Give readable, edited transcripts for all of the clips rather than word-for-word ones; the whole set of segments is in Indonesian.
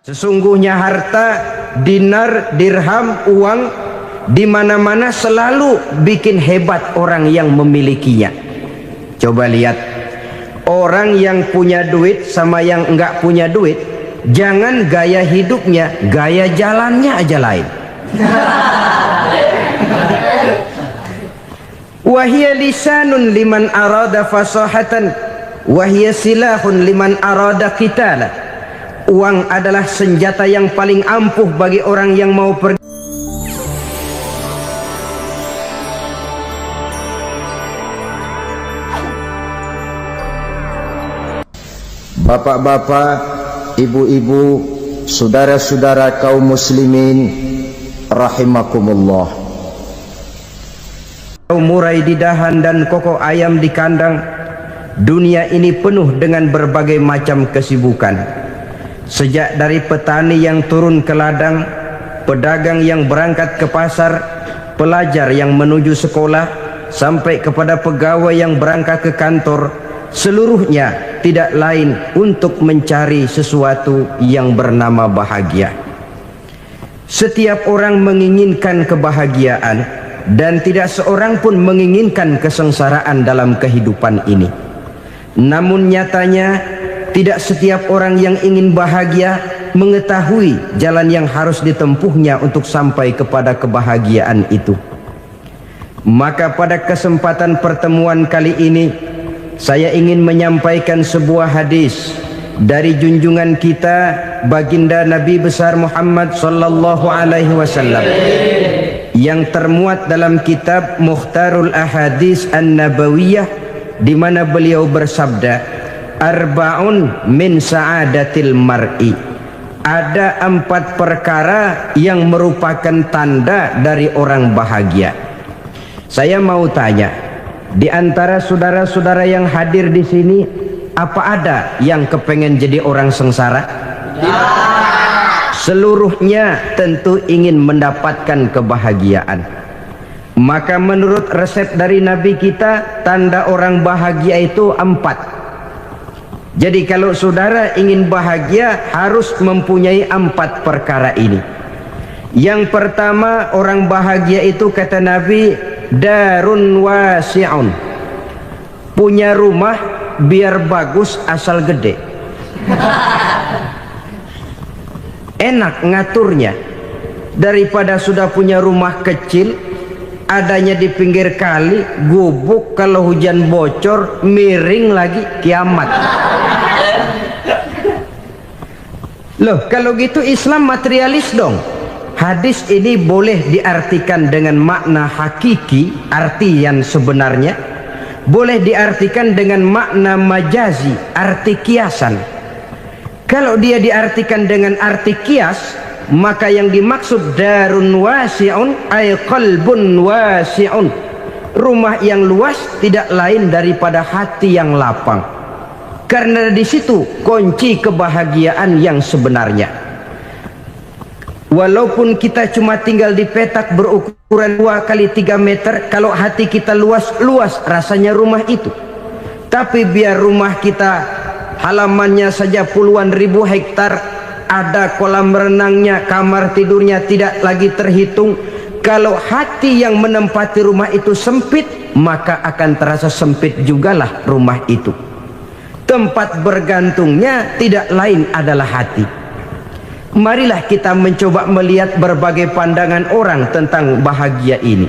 Sesungguhnya harta, dinar, dirham, uang di mana-mana selalu bikin hebat orang yang memilikinya. Coba lihat orang yang punya duit sama yang enggak punya duit, jangan gaya hidupnya, gaya jalannya aja lain. Wahia lisanun liman arada fasahatan, wahia silahun liman arada qitala. Uang adalah senjata yang paling ampuh bagi orang yang mau pergi. Bapak-bapak, ibu-ibu, saudara-saudara kaum muslimin rahimakumullah. Murai di dahan dan koko ayam di kandang, dunia ini penuh dengan berbagai macam kesibukan. Sejak dari petani yang turun ke ladang, pedagang yang berangkat ke pasar, pelajar yang menuju sekolah, sampai kepada pegawai yang berangkat ke kantor, seluruhnya tidak lain untuk mencari sesuatu yang bernama bahagia. Setiap orang menginginkan kebahagiaan, dan tidak seorang pun menginginkan kesengsaraan dalam kehidupan ini. Namun nyatanya tidak setiap orang yang ingin bahagia mengetahui jalan yang harus ditempuhnya untuk sampai kepada kebahagiaan itu. Maka pada kesempatan pertemuan kali ini, saya ingin menyampaikan sebuah hadis dari junjungan kita baginda Nabi besar Muhammad sallallahu alaihi wasallam yang termuat dalam kitab Mukhtarul Ahadits An-Nabawiyah, di mana beliau bersabda, Arba'un min sa'adatil mar'i. Ada 4 perkara yang merupakan tanda dari orang bahagia. Saya mau tanya, di antara saudara-saudara yang hadir di sini, apa ada yang kepengen jadi orang sengsara? Ya. Seluruhnya tentu ingin mendapatkan kebahagiaan. Maka menurut resep dari Nabi kita, tanda orang bahagia itu 4. Jadi kalau saudara ingin bahagia, harus mempunyai 4 perkara ini. Yang pertama, orang bahagia itu kata Nabi, darun wasi'un. Punya rumah biar bagus asal gede. Enak ngaturnya, daripada sudah punya rumah kecil, adanya di pinggir kali, gubuk, kalau hujan bocor, miring lagi, kiamat. Loh, kalau gitu Islam materialis dong. Hadis ini boleh diartikan dengan makna hakiki, arti yang sebenarnya. Boleh diartikan dengan makna majazi, arti kiasan. Kalau dia diartikan dengan arti kias, maka yang dimaksud darun wasi'un ay qalbun wasi'un. Rumah yang luas tidak lain daripada hati yang lapang. Karena di situ kunci kebahagiaan yang sebenarnya. Walaupun kita cuma tinggal di petak berukuran 2 kali 3 meter, kalau hati kita luas-luas rasanya rumah itu. Tapi biar rumah kita halamannya saja puluhan ribu hektar, ada kolam renangnya, kamar tidurnya tidak lagi terhitung. Kalau hati yang menempati rumah itu sempit, maka akan terasa sempit jugalah rumah itu. Tempat bergantungnya tidak lain adalah hati. Marilah kita mencoba melihat berbagai pandangan orang tentang bahagia ini.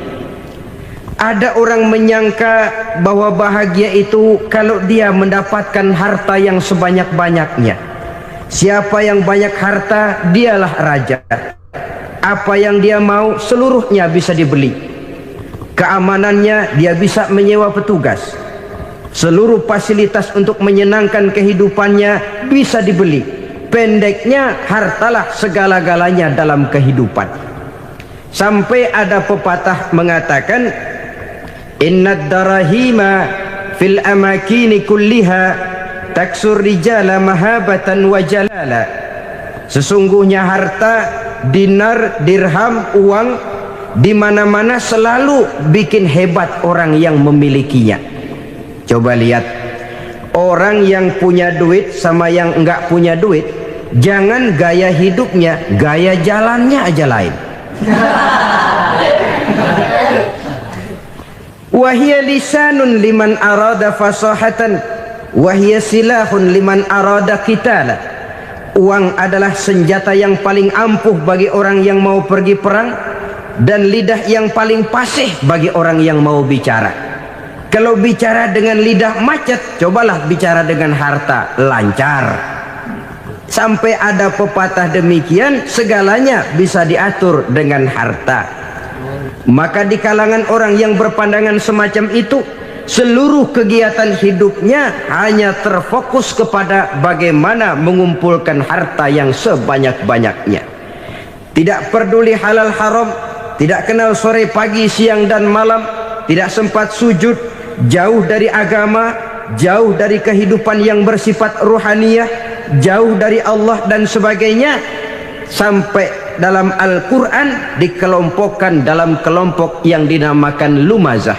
Ada orang menyangka bahwa bahagia itu kalau dia mendapatkan harta yang sebanyak-banyaknya. Siapa yang banyak harta, dialah raja. Apa yang dia mau, seluruhnya bisa dibeli. Keamanannya, dia bisa menyewa petugas. Seluruh fasilitas untuk menyenangkan kehidupannya bisa dibeli. Pendeknya, hartalah segala-galanya dalam kehidupan. Sampai ada pepatah mengatakan, innad darahima fil amakini kulliha taksur rijala mahabatan wa jalala. Sesungguhnya harta, dinar, dirham, uang di mana-mana selalu bikin hebat orang yang memilikinya. Coba lihat, orang yang punya duit sama yang enggak punya duit, jangan gaya hidupnya, gaya jalannya aja lain. Wahia lisanun liman arada fasahatan, wahia silahun liman arada qitala. Uang adalah senjata yang paling ampuh bagi orang yang mau pergi perang, dan lidah yang paling fasih bagi orang yang mau bicara. Kalau bicara dengan lidah macet, cobalah bicara dengan harta, lancar. Sampai ada pepatah demikian, segalanya bisa diatur dengan harta. Maka di kalangan orang yang berpandangan semacam itu, seluruh kegiatan hidupnya hanya terfokus kepada bagaimana mengumpulkan harta yang sebanyak-banyaknya. Tidak peduli halal haram, tidak kenal sore pagi siang dan malam, tidak sempat sujud, jauh dari agama, jauh dari kehidupan yang bersifat ruhaniyah, jauh dari Allah dan sebagainya. Sampai dalam Al-Quran dikelompokkan dalam kelompok yang dinamakan lumazah.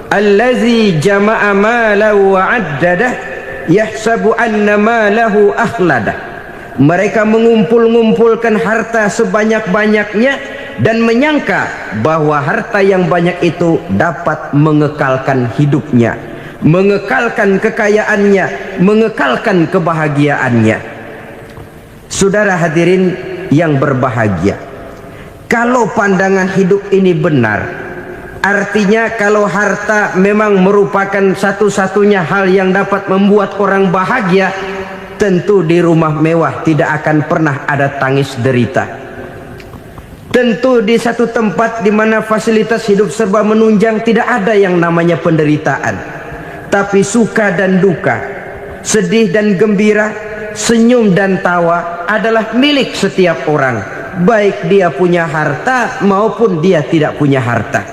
Allazi jama'a malahu wa addadah yahsabu anna malahu akhladah. Mereka mengumpul-ngumpulkan harta sebanyak-banyaknya dan menyangka bahwa harta yang banyak itu dapat mengekalkan hidupnya, mengekalkan kekayaannya, mengekalkan kebahagiaannya. Saudara hadirin yang berbahagia, kalau pandangan hidup ini benar, artinya kalau harta memang merupakan satu-satunya hal yang dapat membuat orang bahagia, tentu di rumah mewah tidak akan pernah ada tangis derita. Tentu di satu tempat di mana fasilitas hidup serba menunjang tidak ada yang namanya penderitaan. Tapi suka dan duka, sedih dan gembira, senyum dan tawa adalah milik setiap orang, baik dia punya harta maupun dia tidak punya harta.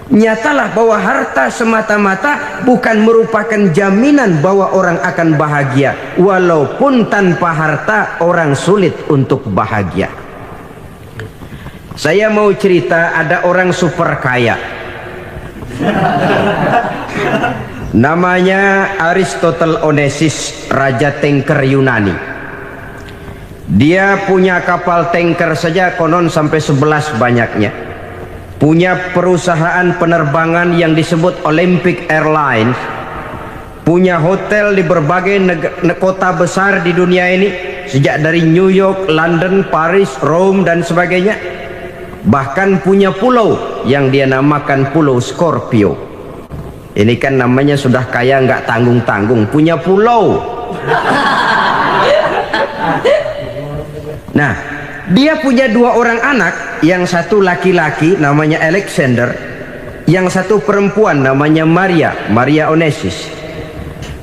Nyatalah bahwa harta semata-mata bukan merupakan jaminan bahwa orang akan bahagia, walaupun tanpa harta orang sulit untuk bahagia. Saya mau cerita, ada orang super kaya, namanya Aristotle Onesimus, raja tanker Yunani. Dia punya kapal tanker saja konon sampai 11 banyaknya. Punya perusahaan penerbangan yang disebut Olympic Airlines. Punya hotel di berbagai kota besar di dunia ini, sejak dari New York, London, Paris, Rome dan sebagainya. Bahkan punya pulau yang dia namakan Pulau Scorpio. Ini kan namanya sudah kaya nggak tanggung-tanggung, punya pulau. Nah, dia punya 2 orang anak, yang satu laki-laki namanya Alexander, yang satu perempuan namanya Maria Onesimus.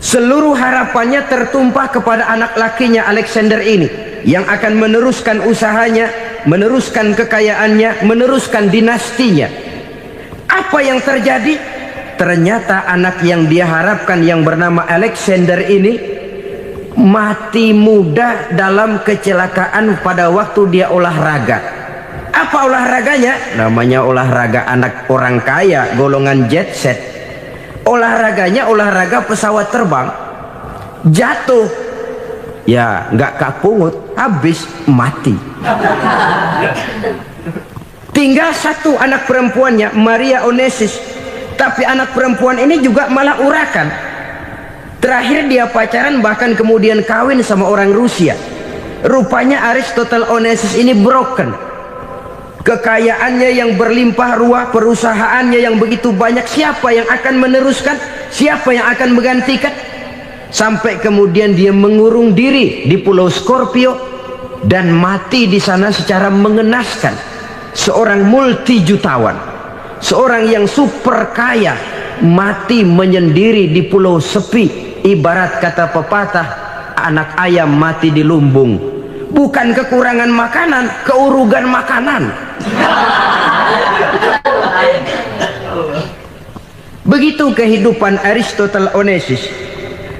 Seluruh harapannya tertumpah kepada anak lakinya Alexander ini, yang akan meneruskan usahanya, meneruskan kekayaannya, meneruskan dinastinya. Apa yang terjadi? Ternyata anak yang dia harapkan yang bernama Alexander ini mati muda dalam kecelakaan pada waktu dia olahraga. Apa olahraganya? Namanya olahraga anak orang kaya, golongan jet set. Olahraganya olahraga pesawat terbang. Jatuh, ya nggak kapungut, habis mati. Tinggal satu anak perempuannya, Maria Onesimus. Tapi anak perempuan ini juga malah urakan. Terakhir dia pacaran, bahkan kemudian kawin sama orang Rusia. Rupanya Aristotle Onesimus ini broken. Kekayaannya yang berlimpah ruah, perusahaannya yang begitu banyak, siapa yang akan meneruskan? Siapa yang akan menggantikan? Sampai kemudian dia mengurung diri di Pulau Scorpio dan mati di sana secara mengenaskan. Seorang multi jutawan, seorang yang super kaya, mati menyendiri di pulau sepi. Ibarat kata pepatah, anak ayam mati di lumbung. Bukan kekurangan makanan, keurugan makanan. Begitu kehidupan Aristotle Onesimus.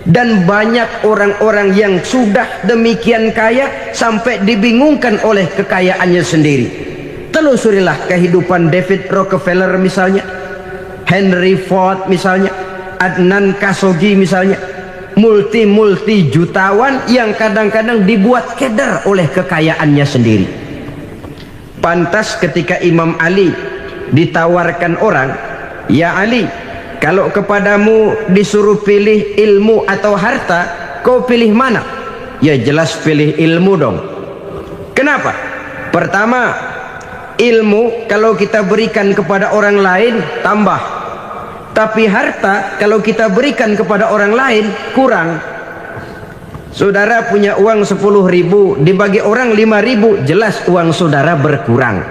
Dan banyak orang-orang yang sudah demikian kaya sampai dibingungkan oleh kekayaannya sendiri. Telusurilah kehidupan David Rockefeller misalnya, Henry Ford misalnya, Adnan Khashoggi misalnya. multi jutawan yang kadang-kadang dibuat keder oleh kekayaannya sendiri. Pantas ketika Imam Ali ditawarkan orang, "Ya Ali, kalau kepadamu disuruh pilih ilmu atau harta, kau pilih mana?" Ya jelas pilih ilmu dong. Kenapa? Pertama, ilmu kalau kita berikan kepada orang lain tambah, tapi harta kalau kita berikan kepada orang lain kurang. Saudara punya uang 10.000, dibagi orang 5.000, jelas uang saudara berkurang.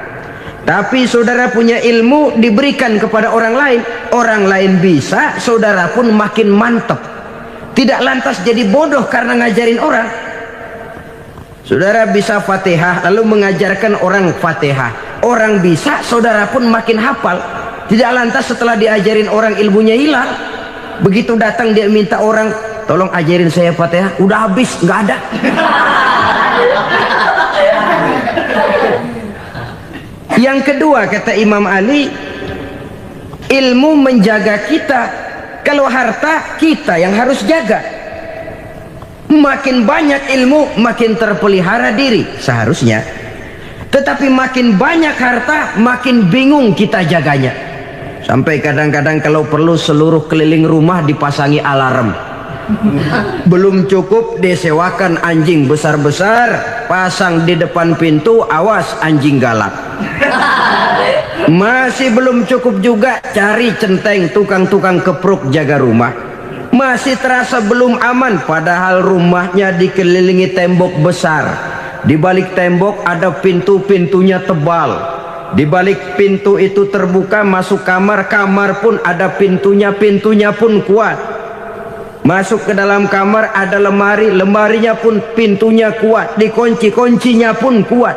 Tapi saudara punya ilmu diberikan kepada orang lain bisa, saudara pun makin mantap. Tidak lantas jadi bodoh karena ngajarin orang. Saudara bisa Fatihah lalu mengajarkan orang Fatihah, orang bisa, saudara pun makin hafal. Tidak lantas setelah diajarin orang ilmunya hilang. Begitu datang dia minta orang, "Tolong ajarin saya Fatihah," udah habis, nggak ada. Yang kedua kata Imam Ali, ilmu menjaga kita. Kalau harta kita yang harus jaga. Makin banyak ilmu makin terpelihara diri seharusnya. Tetapi makin banyak harta makin bingung kita jaganya. Sampai kadang-kadang kalau perlu seluruh keliling rumah dipasangi alarm. Belum cukup disewakan anjing besar-besar, pasang di depan pintu, awas anjing galak. Masih belum cukup juga cari centeng tukang-tukang kepruk jaga rumah. Masih terasa belum aman, padahal rumahnya dikelilingi tembok besar. Di balik tembok ada pintu-pintunya tebal. Di balik pintu itu terbuka masuk kamar, kamar pun ada pintunya, pintunya pun kuat. Masuk ke dalam kamar ada lemari, lemarinya pun pintunya kuat, dikunci, kuncinya pun kuat.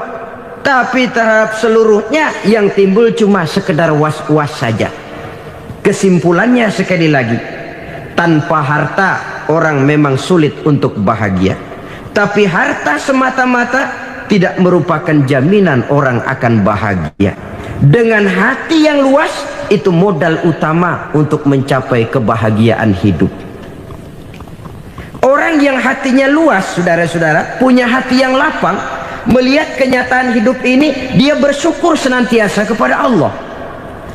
Tapi terhadap seluruhnya yang timbul cuma sekedar was-was saja. Kesimpulannya sekali lagi, tanpa harta orang memang sulit untuk bahagia. Tapi harta semata-mata tidak merupakan jaminan orang akan bahagia. Dengan hati yang luas, itu modal utama untuk mencapai kebahagiaan hidup. Orang yang hatinya luas, saudara-saudara, punya hati yang lapang, melihat kenyataan hidup ini, dia bersyukur senantiasa kepada Allah.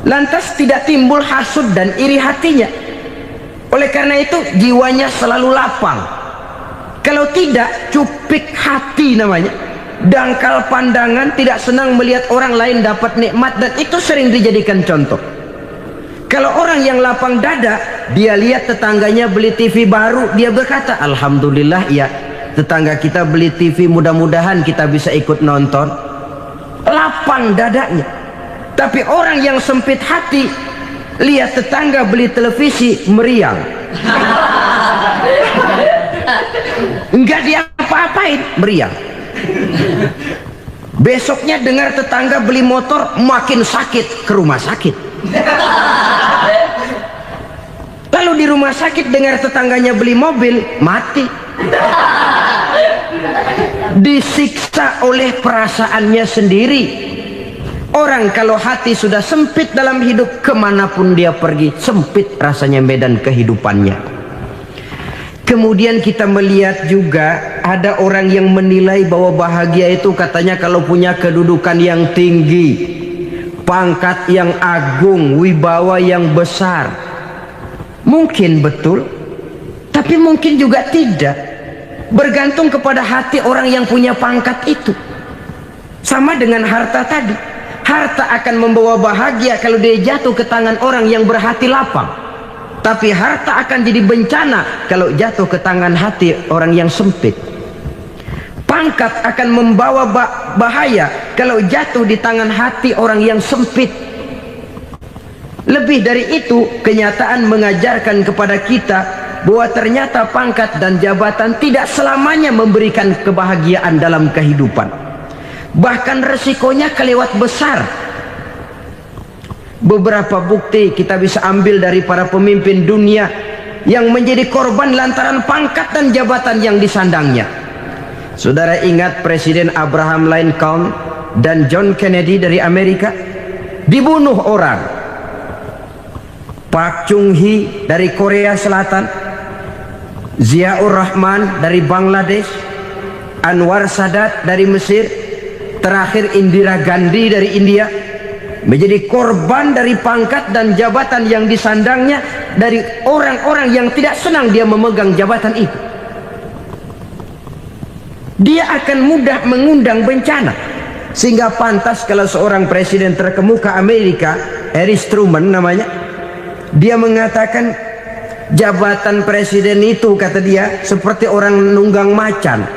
Lantas tidak timbul hasud dan iri hatinya. Oleh karena itu jiwanya selalu lapang. Kalau tidak, cupik hati namanya, dangkal pandangan, tidak senang melihat orang lain dapat nikmat, dan itu sering dijadikan contoh. Kalau orang yang lapang dada, dia lihat tetangganya beli TV baru, dia berkata, "Alhamdulillah ya, tetangga kita beli TV, mudah-mudahan kita bisa ikut nonton." Lapang dadanya. Tapi orang yang sempit hati, lihat tetangga beli televisi, meriang. Enggak diapa-apain, meriang. Besoknya dengar tetangga beli motor, makin sakit, ke rumah sakit. Lalu di rumah sakit dengar tetangganya beli mobil, mati. Disiksa oleh perasaannya sendiri. Orang kalau hati sudah sempit dalam hidup, kemanapun dia pergi, sempit rasanya medan kehidupannya. Kemudian kita melihat juga ada orang yang menilai bahwa bahagia itu katanya kalau punya kedudukan yang tinggi, pangkat yang agung, wibawa yang besar. Mungkin betul, tapi mungkin juga tidak. Bergantung kepada hati orang yang punya pangkat itu. Sama dengan harta tadi. Harta akan membawa bahagia kalau dia jatuh ke tangan orang yang berhati lapang. Tapi harta akan jadi bencana kalau jatuh ke tangan hati orang yang sempit. Pangkat akan membawa bahaya kalau jatuh di tangan hati orang yang sempit. Lebih dari itu, kenyataan mengajarkan kepada kita bahwa ternyata pangkat dan jabatan tidak selamanya memberikan kebahagiaan dalam kehidupan. Bahkan resikonya kelewat besar. Beberapa bukti kita bisa ambil dari para pemimpin dunia yang menjadi korban lantaran pangkat dan jabatan yang disandangnya. Saudara ingat Presiden Abraham Lincoln dan John Kennedy dari Amerika? Dibunuh orang. Park Chung-hee dari Korea Selatan Ziaur Rahman dari Bangladesh, Anwar Sadat dari Mesir, terakhir Indira Gandhi dari India, menjadi korban dari pangkat dan jabatan yang disandangnya dari orang-orang yang tidak senang dia memegang jabatan itu. Dia akan mudah mengundang bencana, sehingga pantas kalau seorang presiden terkemuka Amerika, Harry Truman namanya, dia mengatakan jabatan presiden itu, kata dia, seperti orang nunggang macan,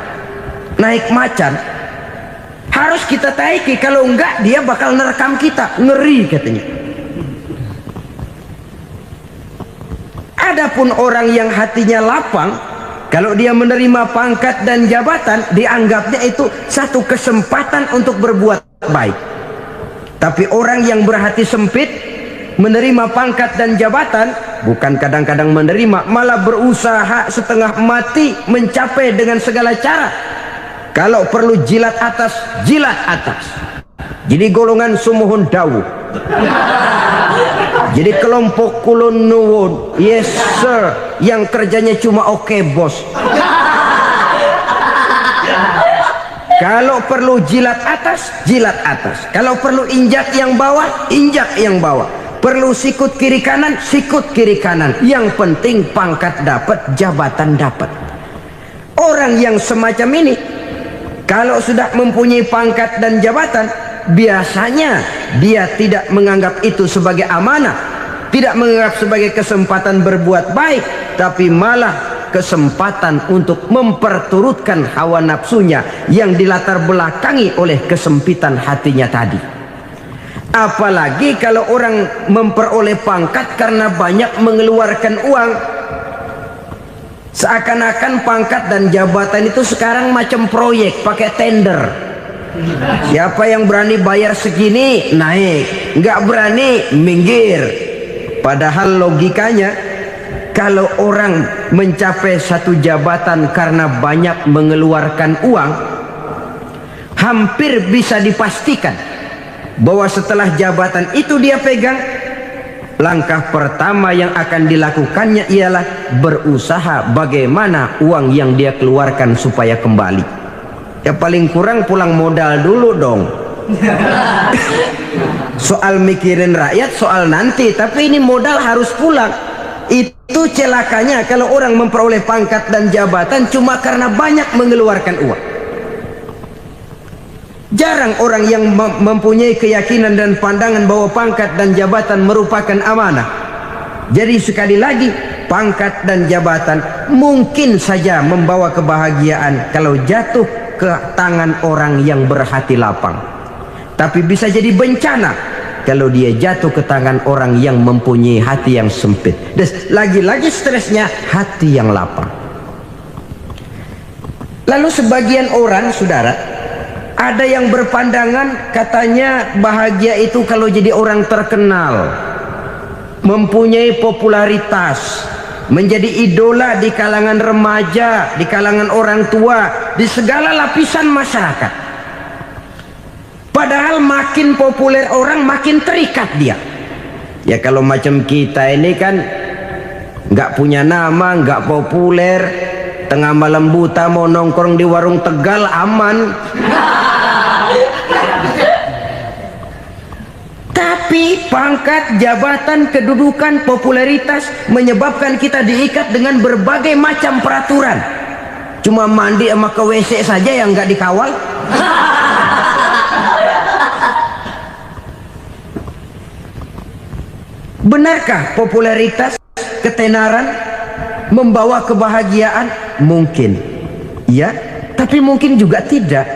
naik macan, harus kita taiki, kalau enggak dia bakal nerekam kita, ngeri katanya. Adapun orang yang hatinya lapang, kalau dia menerima pangkat dan jabatan, dianggapnya itu satu kesempatan untuk berbuat baik. Tapi orang yang berhati sempit, menerima pangkat dan jabatan, bukan kadang-kadang menerima, malah berusaha setengah mati mencapai dengan segala cara. Kalau perlu jilat atas, jilat atas. Jadi golongan sumuhun dawu, jadi kelompok kulon nuwun, yes sir, yang kerjanya cuma oke bos. Kalau perlu jilat atas, jilat atas. Kalau perlu injak yang bawah, injak yang bawah. Perlu sikut kiri kanan, sikut kiri kanan. Yang penting pangkat dapat, jabatan dapat. Orang yang semacam ini, kalau sudah mempunyai pangkat dan jabatan, biasanya dia tidak menganggap itu sebagai amanah, tidak menganggap sebagai kesempatan berbuat baik, tapi malah kesempatan untuk memperturutkan hawa nafsunya yang dilatar belakangi oleh kesempitan hatinya tadi. Apalagi kalau orang memperoleh pangkat karena banyak mengeluarkan uang, seakan-akan pangkat dan jabatan itu sekarang macam proyek, pakai tender. Siapa yang berani bayar segini naik, nggak berani minggir. Padahal logikanya, kalau orang mencapai satu jabatan karena banyak mengeluarkan uang, hampir bisa dipastikan bahwa setelah jabatan itu dia pegang, langkah pertama yang akan dilakukannya ialah berusaha bagaimana uang yang dia keluarkan supaya kembali. Ya paling kurang pulang modal dulu dong. Soal mikirin rakyat soal nanti, tapi ini modal harus pulang. Itu celakanya kalau orang memperoleh pangkat dan jabatan cuma karena banyak mengeluarkan uang. Jarang orang yang mempunyai keyakinan dan pandangan bahwa pangkat dan jabatan merupakan amanah. Jadi sekali lagi, pangkat dan jabatan mungkin saja membawa kebahagiaan kalau jatuh ke tangan orang yang berhati lapang. Tapi bisa jadi bencana kalau dia jatuh ke tangan orang yang mempunyai hati yang sempit. Dan lagi-lagi stresnya hati yang lapang. Lalu sebagian orang, saudara, ada yang berpandangan katanya bahagia itu kalau jadi orang terkenal, mempunyai popularitas, menjadi idola di kalangan remaja, di kalangan orang tua, di segala lapisan masyarakat. Padahal makin populer orang, makin terikat dia. Ya kalau macam kita ini kan nggak punya nama, nggak populer, tengah malam buta mau nongkrong di warung Tegal aman. Tapi pangkat, jabatan, kedudukan, popularitas menyebabkan kita diikat dengan berbagai macam peraturan. Cuma mandi sama ke WC saja yang nggak dikawal. Benarkah popularitas, ketenaran membawa kebahagiaan? Mungkin ya, tapi mungkin juga tidak.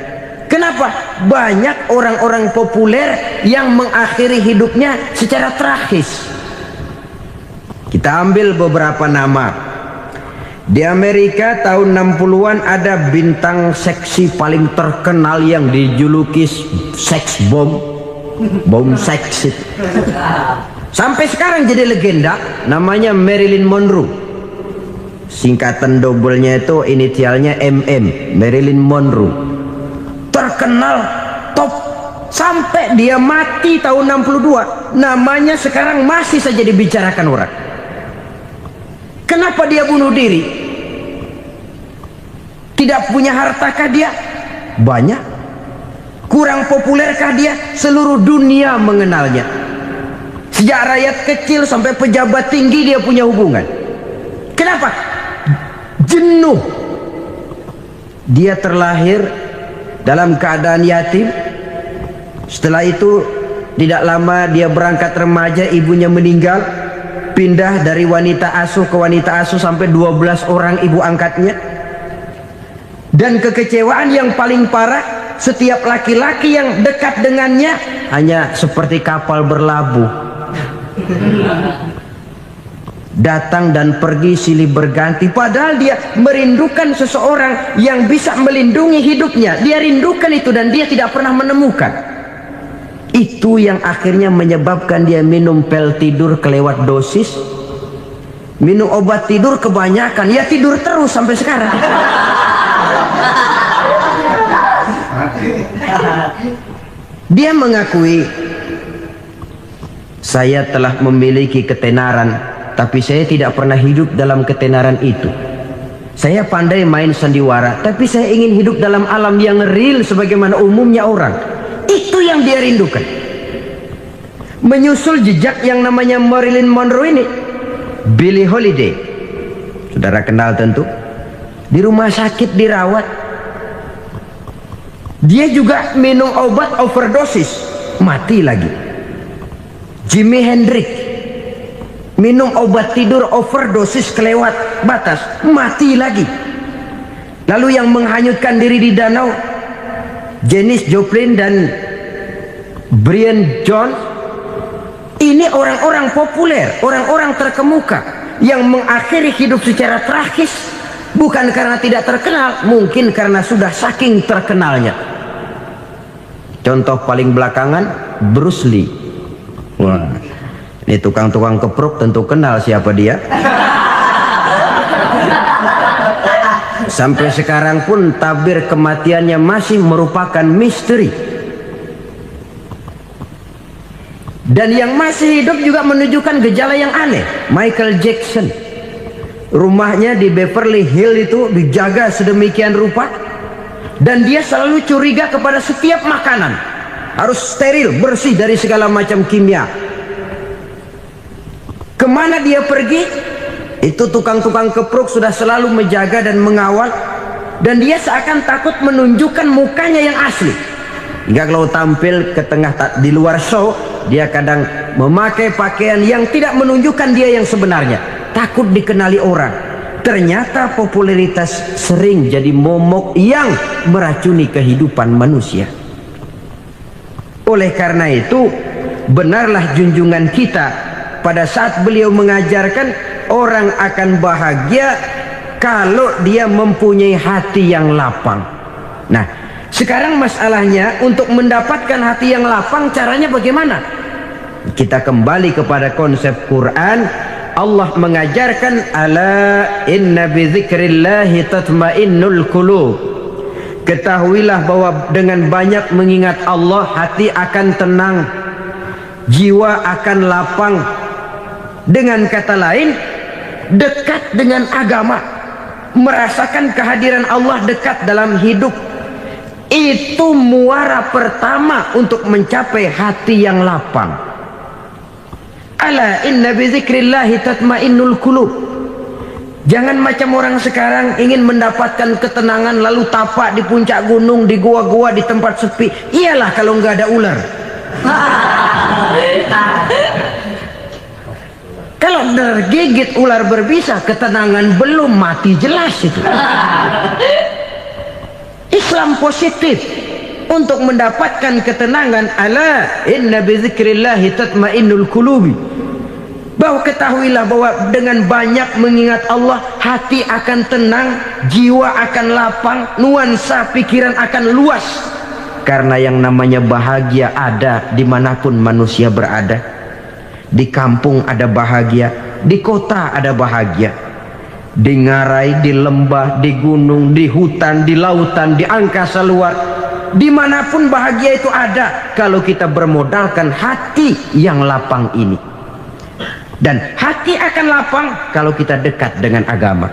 Kenapa? Banyak orang-orang populer yang mengakhiri hidupnya secara tragis. Kita ambil beberapa nama. Di Amerika tahun 60-an ada bintang seksi paling terkenal yang dijuluki sex bomb, bom seks. Sampai sekarang jadi legenda, namanya Marilyn Monroe. Singkatan doublenya itu inisialnya MM, Marilyn Monroe. Terkenal top sampai dia mati tahun 62, namanya sekarang masih saja dibicarakan orang. Kenapa dia bunuh diri? Tidak punya hartakah dia? Banyak. Kurang populerkah dia? Seluruh dunia mengenalnya. Sejak rakyat kecil sampai pejabat tinggi dia punya hubungan. Kenapa? Jenuh. Dia terlahir dalam keadaan yatim. Setelah itu tidak lama dia berangkat remaja, ibunya meninggal. Pindah dari wanita asuh ke wanita asuh sampai 12 orang ibu angkatnya. Dan kekecewaan yang paling parah, setiap laki-laki yang dekat dengannya hanya seperti kapal berlabuh. Datang dan pergi silih berganti, padahal dia merindukan seseorang yang bisa melindungi hidupnya. Dia rindukan itu dan dia tidak pernah menemukan. Itu yang akhirnya menyebabkan dia minum pil tidur kelewat dosis, minum obat tidur kebanyakan, ya tidur terus sampai sekarang. Dia mengakui, saya telah memiliki ketenaran, tapi saya tidak pernah hidup dalam ketenaran itu. Saya pandai main sandiwara, tapi saya ingin hidup dalam alam yang real sebagaimana umumnya orang. Itu yang dia rindukan. Menyusul jejak yang namanya Marilyn Monroe ini, Billie Holiday, saudara kenal tentu, di rumah sakit dirawat. Dia juga minum obat overdosis, mati lagi. Jimi Hendrix minum obat tidur overdosis kelewat batas, mati lagi. Lalu yang menghanyutkan diri di danau, Janis Joplin dan Brian Jones. Ini orang-orang populer, orang-orang terkemuka yang mengakhiri hidup secara tragis, bukan karena tidak terkenal, mungkin karena sudah saking terkenalnya. Contoh paling belakangan, Bruce Lee. Wah, ini tukang-tukang keprok tentu kenal siapa dia. Sampai sekarang pun tabir kematiannya masih merupakan misteri. Dan yang masih hidup juga menunjukkan gejala yang aneh. Michael Jackson, rumahnya di Beverly Hills itu dijaga sedemikian rupa, dan dia selalu curiga kepada setiap makanan harus steril, bersih dari segala macam kimia. Kemana dia pergi, itu tukang-tukang keprok sudah selalu menjaga dan mengawal, dan dia seakan takut menunjukkan mukanya yang asli. Hingga kalau tampil ke tengah di luar show, dia kadang memakai pakaian yang tidak menunjukkan dia yang sebenarnya, takut dikenali orang. Ternyata popularitas sering jadi momok yang meracuni kehidupan manusia. Oleh karena itu, benarlah junjungan kita pada saat beliau mengajarkan orang akan bahagia kalau dia mempunyai hati yang lapang. Nah, sekarang masalahnya untuk mendapatkan hati yang lapang, caranya bagaimana? Kita kembali kepada konsep Quran. Allah mengajarkan, ala inna bidzikrillahi tatmainnul qulub. Ketahuilah bahwa dengan banyak mengingat Allah, hati akan tenang, jiwa akan lapang. Dengan kata lain, dekat dengan agama, merasakan kehadiran Allah dekat dalam hidup. Itu muara pertama untuk mencapai hati yang lapang. Ala inna bizikrillahi tatmainnul qulub. Jangan macam orang sekarang ingin mendapatkan ketenangan lalu tapak di puncak gunung, di gua-gua, di tempat sepi. Iyalah kalau nggak ada ular. Kalau tergigit ular berbisa, ketenangan belum, mati jelas itu. Islam positif untuk mendapatkan ketenangan. Ala inna bizikrillahi tatmainnul qulubi. Bahwa ketahuilah bahwa dengan banyak mengingat Allah, hati akan tenang, jiwa akan lapang, nuansa pikiran akan luas. Karena yang namanya bahagia ada dimanapun manusia berada. Di kampung ada bahagia, di kota ada bahagia, di ngarai, di lembah, di gunung, di hutan, di lautan, di angkasa luar, dimanapun bahagia itu ada kalau kita bermodalkan hati yang lapang ini. Dan hati akan lapang kalau kita dekat dengan agama.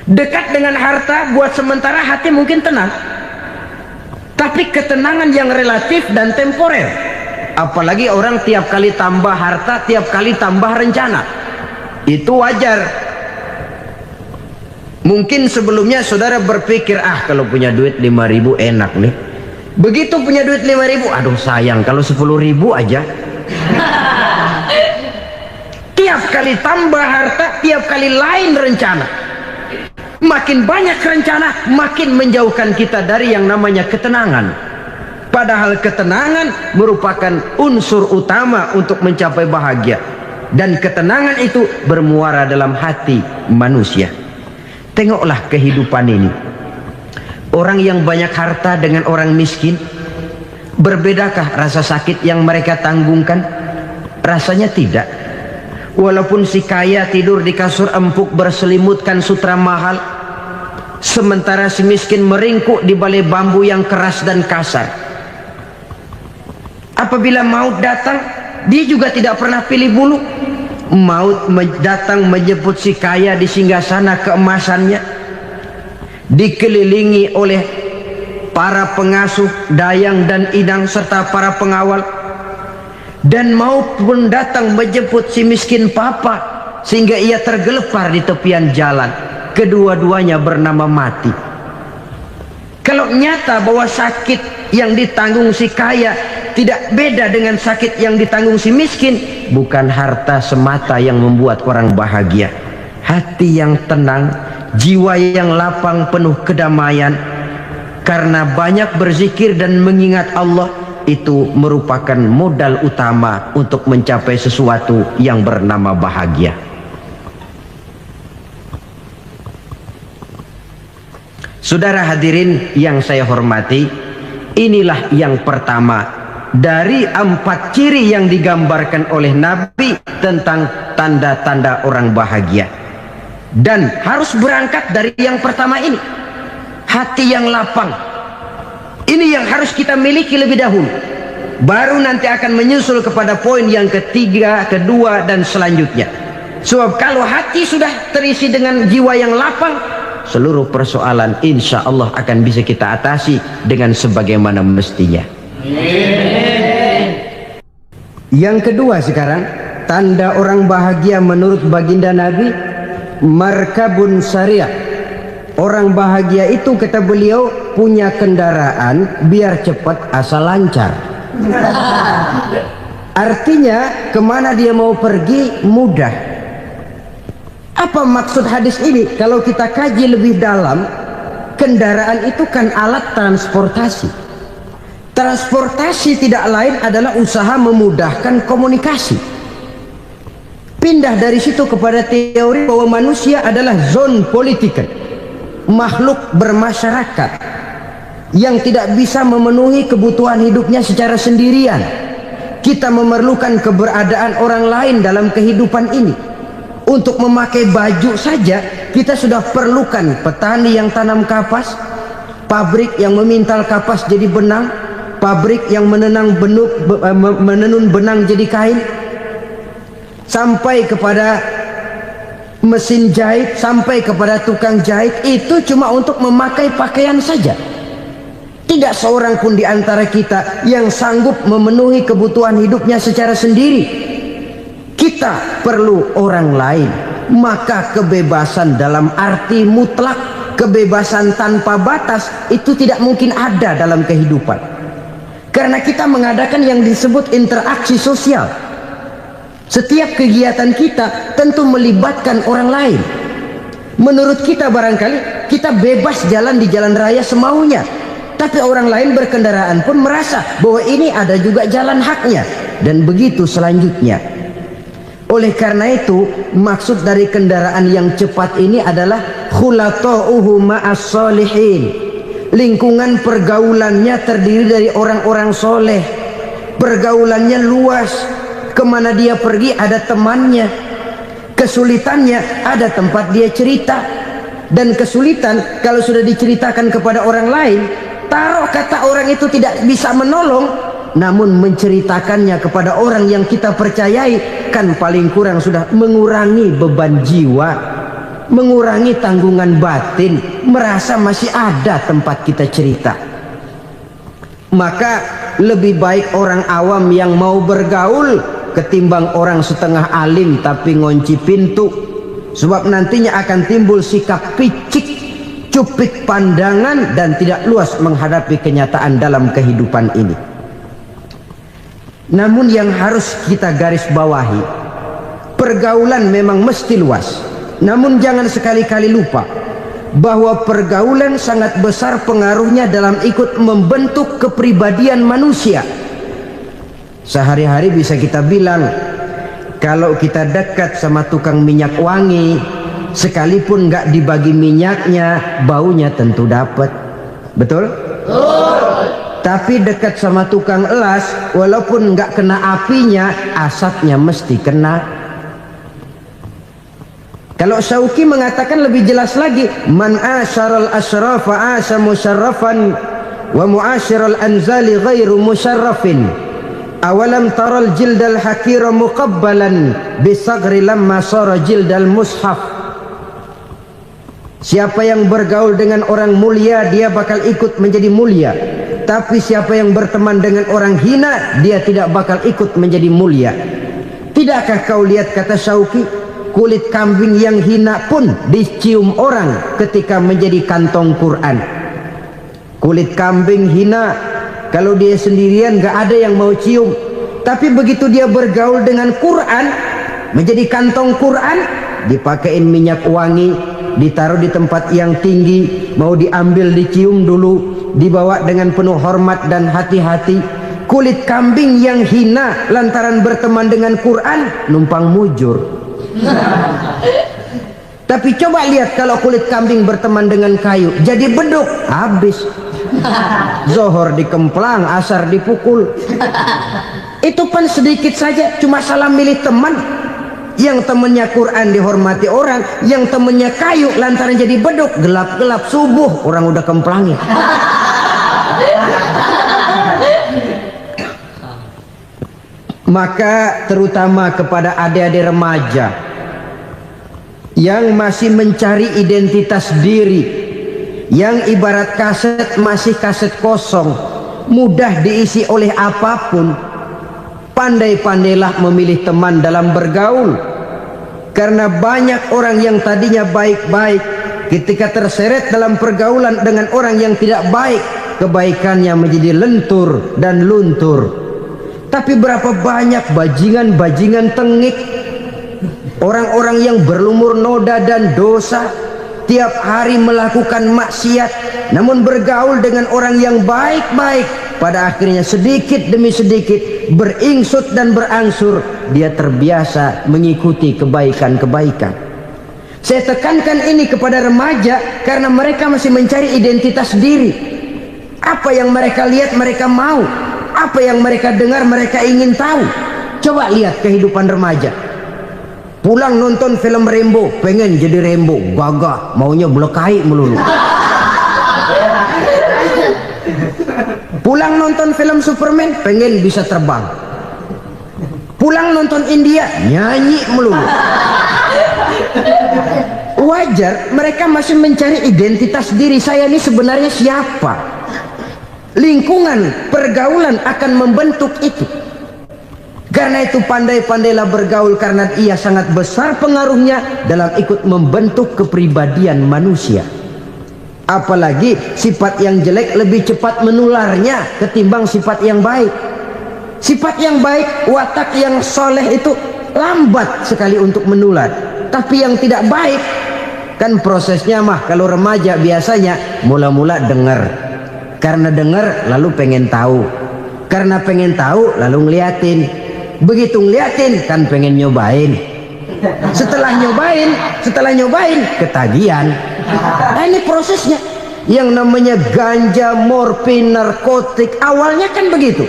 Dekat dengan harta buat sementara hati mungkin tenang, tapi ketenangan yang relatif dan temporer. Apalagi orang tiap kali tambah harta, tiap kali tambah rencana, itu wajar. Mungkin sebelumnya saudara berpikir, kalau punya duit 5.000 enak nih. Begitu punya duit 5.000, aduh sayang kalau 10.000 aja. Tiap kali tambah harta, tiap kali lain rencana. Makin banyak rencana, makin menjauhkan kita dari yang namanya ketenangan. Padahal ketenangan merupakan unsur utama untuk mencapai bahagia. Dan ketenangan itu bermuara dalam hati manusia. Tengoklah kehidupan ini. Orang yang banyak harta dengan orang miskin, berbedakah rasa sakit yang mereka tanggungkan? Rasanya tidak. Walaupun si kaya tidur di kasur empuk berselimutkan sutra mahal, sementara si miskin meringkuk di balai bambu yang keras dan kasar. Apabila maut datang, dia juga tidak pernah pilih bulu. Maut datang menjemput si kaya di singgasana keemasannya, dikelilingi oleh para pengasuh, dayang dan idang serta para pengawal. Dan maupun datang menjemput si miskin papa sehingga ia tergelepar di tepian jalan. Kedua-duanya bernama mati. Kalau nyata bahwa sakit yang ditanggung si kaya tidak beda dengan sakit yang ditanggung si miskin, bukan harta semata yang membuat orang bahagia. Hati yang tenang, jiwa yang lapang penuh kedamaian karena banyak berzikir dan mengingat Allah, itu merupakan modal utama untuk mencapai sesuatu yang bernama bahagia. Saudara hadirin yang saya hormati, inilah yang pertama dari 4 ciri yang digambarkan oleh Nabi tentang tanda-tanda orang bahagia. Dan harus berangkat dari yang pertama ini, hati yang lapang. Ini yang harus kita miliki lebih dahulu, baru nanti akan menyusul kepada poin yang ketiga, kedua dan selanjutnya. Sebab kalau hati sudah terisi dengan jiwa yang lapang, seluruh persoalan insya Allah akan bisa kita atasi dengan sebagaimana mestinya. Yang kedua sekarang, tanda orang bahagia menurut baginda Nabi, markabun syariah. Orang bahagia itu, kata beliau, punya kendaraan biar cepat asal lancar. Artinya kemana dia mau pergi mudah. Apa maksud hadis ini? Kalau kita kaji lebih dalam, kendaraan itu kan alat transportasi. Transportasi tidak lain adalah usaha memudahkan komunikasi. Pindah dari situ kepada teori bahwa manusia adalah zon political, makhluk bermasyarakat yang tidak bisa memenuhi kebutuhan hidupnya secara sendirian. Kita memerlukan keberadaan orang lain dalam kehidupan ini. Untuk memakai baju saja kita sudah perlukan petani yang tanam kapas, pabrik yang memintal kapas jadi benang, pabrik yang menenun benang jadi kain, sampai kepada mesin jahit, sampai kepada tukang jahit. Itu cuma untuk memakai pakaian saja. Tidak seorang pun di antara kita yang sanggup memenuhi kebutuhan hidupnya secara sendiri. Kita perlu orang lain. Maka kebebasan dalam arti mutlak, kebebasan tanpa batas, itu tidak mungkin ada dalam kehidupan. Karena kita mengadakan yang disebut interaksi sosial. Setiap kegiatan kita tentu melibatkan orang lain. Menurut kita barangkali kita bebas jalan di jalan raya semaunya, tapi orang lain berkendaraan pun merasa bahwa ini ada juga jalan haknya, dan begitu selanjutnya. Oleh karena itu, maksud dari kendaraan yang cepat ini adalah khulata'uhu ma'as solihin. Lingkungan pergaulannya terdiri dari orang-orang soleh. Pergaulannya luas. Kemana dia pergi ada temannya. Kesulitannya ada tempat dia cerita. Dan kesulitan kalau sudah diceritakan kepada orang lain, taruh kata orang itu tidak bisa menolong, namun menceritakannya kepada orang yang kita percayai, kan paling kurang sudah mengurangi beban jiwa. mengurangi tanggungan batin, merasa masih ada tempat kita cerita. Maka lebih baik orang awam yang mau bergaul ketimbang orang setengah alim tapi ngunci pintu. Sebab nantinya akan timbul sikap picik, cupik pandangan, dan tidak luas menghadapi kenyataan dalam kehidupan ini. Namun yang harus kita garis bawahi, pergaulan memang mesti luas. Namun jangan sekali-kali lupa bahwa pergaulan sangat besar pengaruhnya dalam ikut membentuk kepribadian manusia. Sehari-hari bisa kita bilang, kalau kita dekat sama tukang minyak wangi, sekalipun nggak dibagi minyaknya, baunya tentu dapat. Betul? Tapi dekat sama tukang elas, walaupun nggak kena apinya, asapnya mesti kena. Kalau Syauqi mengatakan lebih jelas lagi, man asyaral asrafa asa musyarrafan wa muasyiral anzali ghairu musyarrafin. Awalam taral jildal hakira muqabbalan bisagri lamma sara jildal mushaf. Siapa yang bergaul dengan orang mulia, dia bakal ikut menjadi mulia. Tapi siapa yang berteman dengan orang hina, dia tidak bakal ikut menjadi mulia. Tidakkah kau lihat, kata Syauqi, kulit kambing yang hina pun dicium orang ketika menjadi kantong Quran. Kulit kambing hina, kalau dia sendirian gak ada yang mau cium. Tapi begitu dia bergaul dengan Quran, menjadi kantong Quran, dipakein minyak wangi, ditaruh di tempat yang tinggi, mau diambil dicium dulu, dibawa dengan penuh hormat dan hati-hati. Kulit kambing yang hina lantaran berteman dengan Quran, numpang mujur. Tapi coba lihat kalau kulit kambing berteman dengan kayu, jadi beduk, habis. Zohor dikemplang, asar dipukul. Itu pun sedikit saja, cuma salah milih teman. Yang temannya Quran dihormati orang, yang temannya kayu lantaran jadi beduk, gelap-gelap subuh orang udah kemplangi. Maka terutama kepada adik-adik remaja yang masih mencari identitas diri, yang ibarat kaset masih kaset kosong, mudah diisi oleh apapun, pandai-pandailah memilih teman dalam bergaul. Karena banyak orang yang tadinya baik-baik, ketika terseret dalam pergaulan dengan orang yang tidak baik, kebaikannya menjadi lentur dan luntur. Tapi berapa banyak bajingan-bajingan tengik, orang-orang yang berlumur noda dan dosa, tiap hari melakukan maksiat, namun bergaul dengan orang yang baik-baik, pada akhirnya sedikit demi sedikit beringsut dan berangsur dia terbiasa mengikuti kebaikan-kebaikan. Saya tekankan ini kepada remaja karena mereka masih mencari identitas diri. Apa yang mereka lihat mereka mau, apa yang mereka dengar mereka ingin tahu. Coba lihat kehidupan remaja. Pulang nonton film Rambo, pengen jadi Rambo, gagah, maunya belekai melulu. Pulang nonton film Superman, pengen bisa terbang. Pulang nonton India, nyanyi melulu. Wajar, mereka masih mencari identitas diri. Saya ini sebenarnya siapa? Lingkungan, pergaulan akan membentuk itu. Karena itu pandai-pandailah bergaul, karena ia sangat besar pengaruhnya dalam ikut membentuk kepribadian manusia. Apalagi sifat yang jelek lebih cepat menularnya ketimbang sifat yang baik. Sifat yang baik, watak yang soleh itu lambat sekali untuk menular. Tapi yang tidak baik, kan prosesnya mah kalau remaja biasanya mula-mula dengar. Karena dengar lalu pengen tahu. Karena pengen tahu lalu ngeliatin. Begitu ngeliatin kan pengen nyobain. Setelah nyobain ketagihan. Nah, ini prosesnya. Yang namanya ganja, morfin, narkotik, awalnya kan begitu.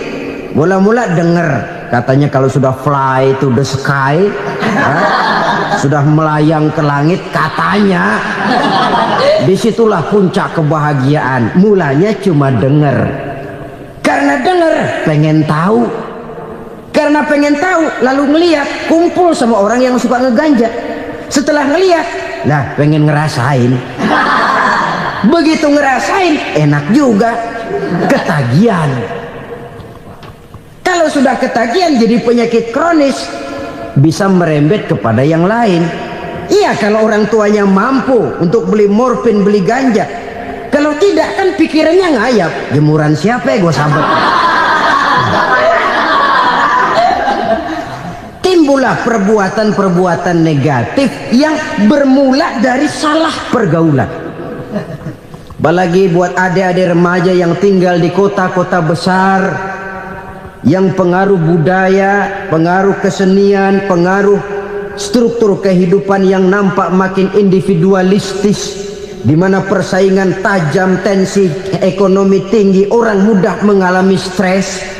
Mula-mula denger, katanya kalau sudah fly to the sky, sudah melayang ke langit, katanya disitulah puncak kebahagiaan. Mulanya cuma denger. Karena denger pengen tahu. Karena pengen tahu lalu ngeliat, kumpul sama orang yang suka ngeganja. Setelah ngeliat Nah, pengen ngerasain. Begitu ngerasain, enak juga. Ketagihan. Kalau sudah ketagihan jadi penyakit kronis, bisa merembet kepada yang lain. Iya, kalau orang tuanya mampu untuk beli morfin, beli ganja. Kalau tidak kan pikirannya ngayap. Jemuran siapa ya gue sahabat. Timbullah perbuatan-perbuatan negatif yang bermula dari salah pergaulan. Apalagi buat adik-adik remaja yang tinggal di kota-kota besar, yang pengaruh budaya, pengaruh kesenian, pengaruh struktur kehidupan yang nampak makin individualistis, di mana persaingan tajam, tensi ekonomi tinggi, orang mudah mengalami stres.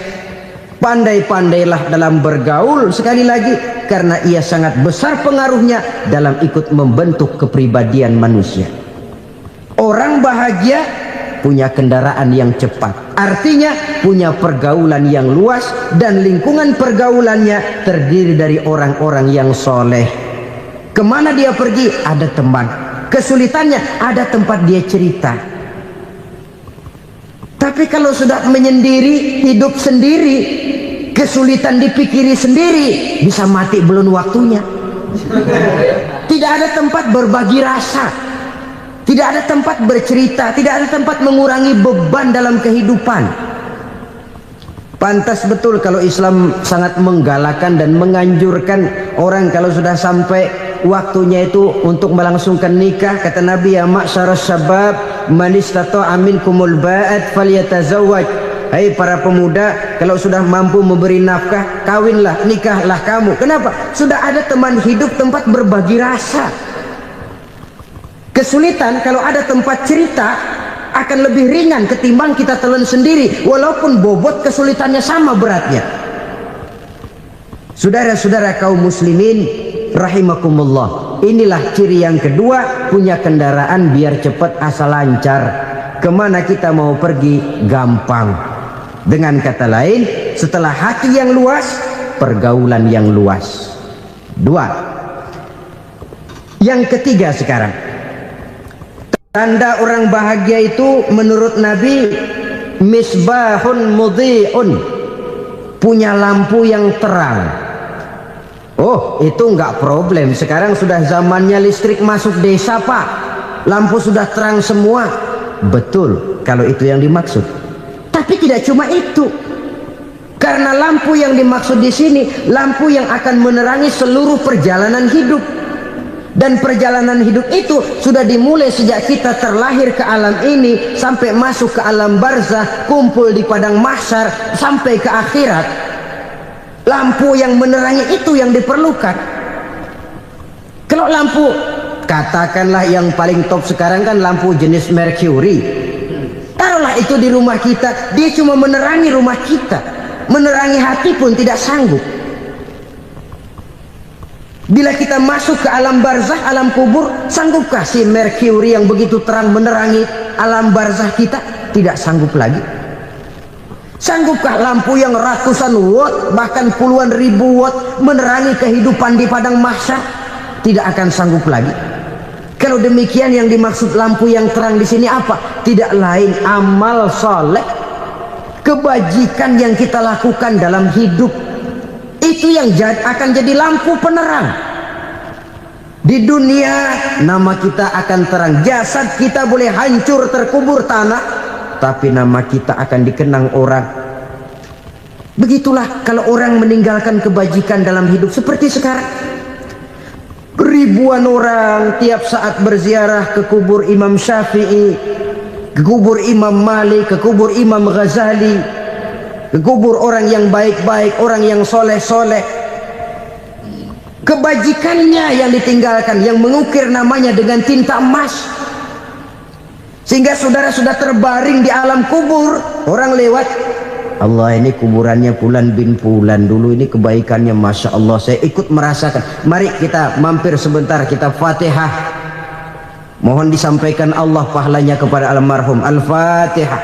Pandai-pandailah dalam bergaul, sekali lagi, karena ia sangat besar pengaruhnya dalam ikut membentuk kepribadian manusia. Orang bahagia punya kendaraan yang cepat, artinya punya pergaulan yang luas, dan lingkungan pergaulannya terdiri dari orang-orang yang soleh. Kemana dia pergi ada teman, kesulitannya ada tempat dia cerita. Tapi kalau sudah menyendiri, hidup sendiri, kesulitan dipikiri sendiri, bisa mati belum waktunya. Tidak ada tempat berbagi rasa, tidak ada tempat bercerita, tidak ada tempat mengurangi beban dalam kehidupan. Pantas betul kalau Islam sangat menggalakkan dan menganjurkan orang kalau sudah sampai waktunya itu untuk melangsungkan nikah. Kata Nabi, ya ma'syaras syabab man istata'a minkumul ba'at falyatazawwaj. Hai para pemuda, kalau sudah mampu memberi nafkah, kawinlah, nikahlah kamu. Kenapa? Sudah ada teman hidup, tempat berbagi rasa. Kesulitan kalau ada tempat cerita akan lebih ringan ketimbang kita telan sendiri, walaupun bobot kesulitannya sama beratnya. Saudara-saudara kaum muslimin rahimakumullah, inilah ciri yang kedua, punya kendaraan biar cepat asal lancar. Kemana kita mau pergi gampang. Dengan kata lain, setelah hati yang luas, pergaulan yang luas. Dua. Yang ketiga sekarang, tanda orang bahagia itu menurut Nabi, misbahun mudhi'un, punya lampu yang terang. Oh, itu enggak problem. Sekarang sudah zamannya listrik masuk desa, Pak. Lampu sudah terang semua. Betul, kalau itu yang dimaksud. Tapi tidak cuma itu. Karena lampu yang dimaksud di sini, lampu yang akan menerangi seluruh perjalanan hidup. Dan perjalanan hidup itu sudah dimulai sejak kita terlahir ke alam ini sampai masuk ke alam barzah, kumpul di padang mahsyar sampai ke akhirat. Lampu yang menerangi itu yang diperlukan. Kalau lampu, katakanlah yang paling top sekarang kan lampu jenis Mercury. Taruhlah itu di rumah kita, dia cuma menerangi rumah kita, menerangi hati pun tidak sanggup. Bila kita masuk ke alam barzah, alam kubur, sanggupkah si Mercury yang begitu terang menerangi alam barzah kita? Tidak sanggup lagi. Sanggupkah lampu yang ratusan watt, bahkan puluhan ribu watt menerangi kehidupan di padang mahsyar? Tidak akan sanggup lagi. Kalau demikian, yang dimaksud lampu yang terang di sini apa? Tidak lain amal soleh, kebajikan yang kita lakukan dalam hidup. Itu yang akan jadi lampu penerang. Di dunia nama kita akan terang. Jasad kita boleh hancur terkubur tanah, tapi nama kita akan dikenang orang. Begitulah kalau orang meninggalkan kebajikan dalam hidup seperti sekarang. Ribuan orang tiap saat berziarah ke kubur Imam Syafi'i, ke kubur Imam Malik, ke kubur Imam Ghazali, ke kubur orang yang baik-baik, orang yang soleh-soleh. Kebajikannya yang ditinggalkan, yang mengukir namanya dengan tinta emas, sehingga saudara sudah terbaring di alam kubur. Orang lewat, Allah, ini kuburannya Fulan bin Fulan, dulu ini kebaikannya Masya Allah, saya ikut merasakan. Mari kita mampir sebentar, kita Fatihah, mohon disampaikan Allah pahalanya kepada almarhum. Al-Fatihah.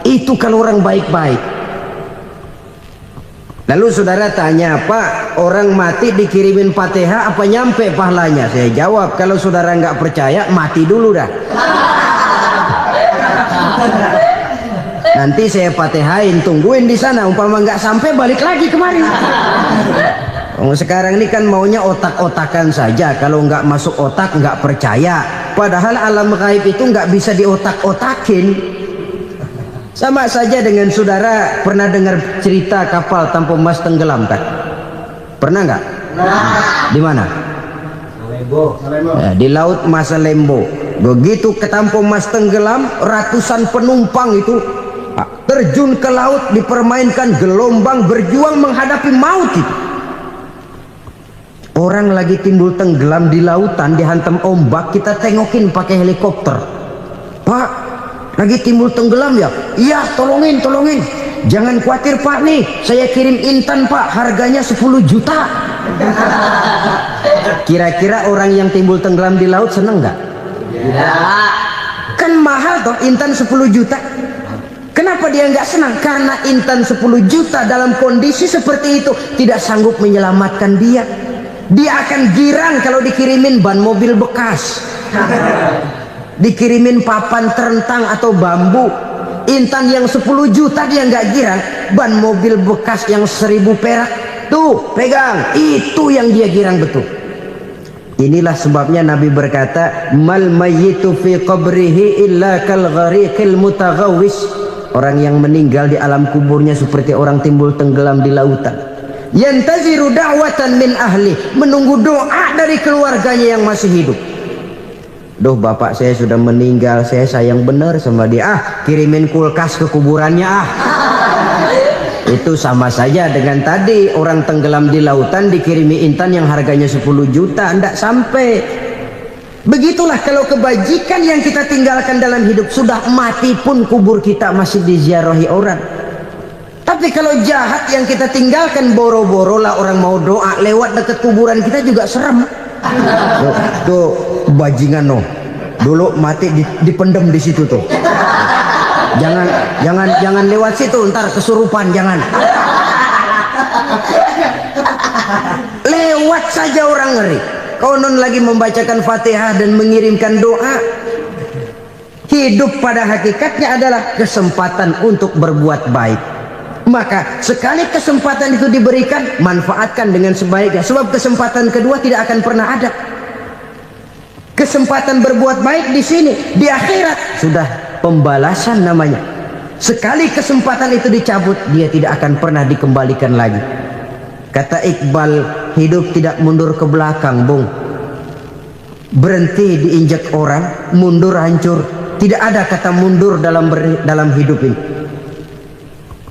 Itu kalau orang baik-baik. Lalu saudara tanya, Pak, orang mati dikirimin Fatihah apa nyampe pahalanya? Saya jawab, kalau saudara nggak percaya, mati dulu dah. Nanti saya Fatihain, tungguin di sana. Umpama nggak sampai, balik lagi kemari. Sekarang ini kan maunya otak-otakan saja. Kalau nggak masuk otak, nggak percaya. Padahal alam gaib itu nggak bisa diotak-otakin. Sama saja dengan saudara pernah dengar cerita kapal tanpa emas tenggelam kan? Pernah nggak? Di mana? Ya, di laut Masalembo. Begitu ke tanpa emas tenggelam, ratusan penumpang itu terjun ke laut, dipermainkan gelombang, berjuang menghadapi maut itu. Orang lagi timbul tenggelam di lautan, dihantam ombak, kita tengokin pakai helikopter. Pak, lagi timbul tenggelam ya? Iya, tolongin. Jangan khawatir Pak, nih saya kirim intan Pak, harganya 10 juta. Kira-kira orang yang timbul tenggelam di laut seneng nggak? Ya. Kan mahal toh intan 10 juta. Kenapa dia nggak senang? Karena intan 10 juta dalam kondisi seperti itu tidak sanggup menyelamatkan dia. Dia akan girang kalau dikirimin ban mobil bekas, dikirimin papan terentang atau bambu. Intan yang 10 juta dia nggak girang, ban mobil bekas yang 1000 perak tuh pegang, itu yang dia girang betul. Inilah sebabnya Nabi berkata, mal mayyitu fi qabrihi illa kal ghariqil mutaghawwis. Orang yang meninggal di alam kuburnya seperti orang timbul tenggelam di lautan. Yantaziru da'watan min ahli, menunggu doa dari keluarganya yang masih hidup. Duh, bapak saya sudah meninggal, saya sayang benar sama dia. Kirimin kulkas ke kuburannya Itu sama saja dengan tadi orang tenggelam di lautan dikirimi intan yang harganya 10 juta, ndak sampai. Begitulah kalau kebajikan yang kita tinggalkan dalam hidup, sudah mati pun kubur kita masih diziarahi orang. Tapi kalau jahat yang kita tinggalkan, boro-boro lah orang mau doa lewat dekat kuburan kita juga serem. Tuh bajingan no, dulu mati dipendem di situ tuh. Jangan lewat situ, ntar kesurupan, jangan. Lewat saja orang ngeri. Konon lagi membacakan Fatihah dan mengirimkan doa. Hidup pada hakikatnya adalah kesempatan untuk berbuat baik. Maka sekali kesempatan itu diberikan, manfaatkan dengan sebaiknya. Sebab kesempatan kedua tidak akan pernah ada. Kesempatan berbuat baik di sini, di akhirat sudah pembalasan namanya. Sekali kesempatan itu dicabut, dia tidak akan pernah dikembalikan lagi. Kata Iqbal, hidup tidak mundur ke belakang, Bung. Berhenti diinjak orang, mundur hancur. Tidak ada kata mundur dalam hidup ini.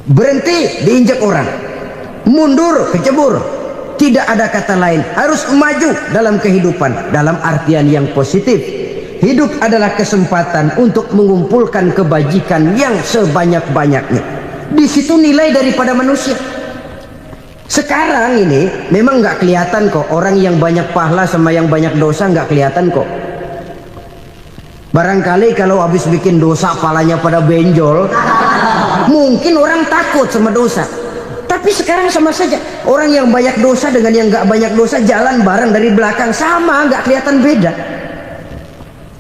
Berhenti diinjak orang, mundur kecebur. Tidak ada kata lain, harus maju dalam kehidupan dalam artian yang positif. Hidup adalah kesempatan untuk mengumpulkan kebajikan yang sebanyak-banyaknya. Di situ nilai daripada manusia. Sekarang ini memang nggak kelihatan kok, orang yang banyak pahala sama yang banyak dosa nggak kelihatan kok. Barangkali kalau habis bikin dosa palanya pada benjol, mungkin orang takut sama dosa. Tapi sekarang sama saja, orang yang banyak dosa dengan yang nggak banyak dosa jalan bareng dari belakang, sama, nggak kelihatan beda.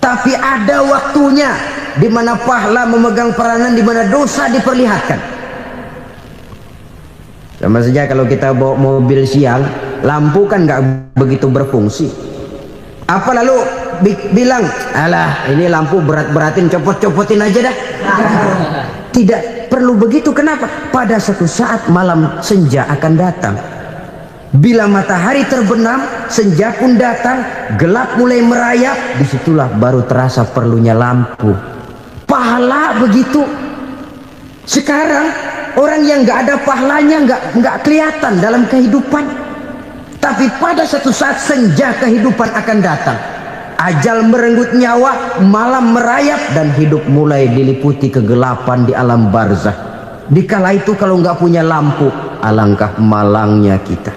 Tapi ada waktunya di mana pahala memegang peranan, di mana dosa diperlihatkan. Sama saja kalau kita bawa mobil siang, lampu kan nggak begitu berfungsi. Apa lalu bilang, alah ini lampu berat-beratin, copot-copotin aja dah. Tidak perlu begitu. Kenapa? Pada satu saat malam senja akan datang. Bila matahari terbenam, senja pun datang, gelap mulai merayap, disitulah baru terasa perlunya lampu. Pahala begitu. Sekarang orang yang nggak ada pahalanya nggak kelihatan dalam kehidupan. Tapi pada satu saat senja kehidupan akan datang. Ajal merenggut nyawa, malam merayap, dan hidup mulai diliputi kegelapan di alam barzah. Dikala itu kalau nggak punya lampu, alangkah malangnya kita.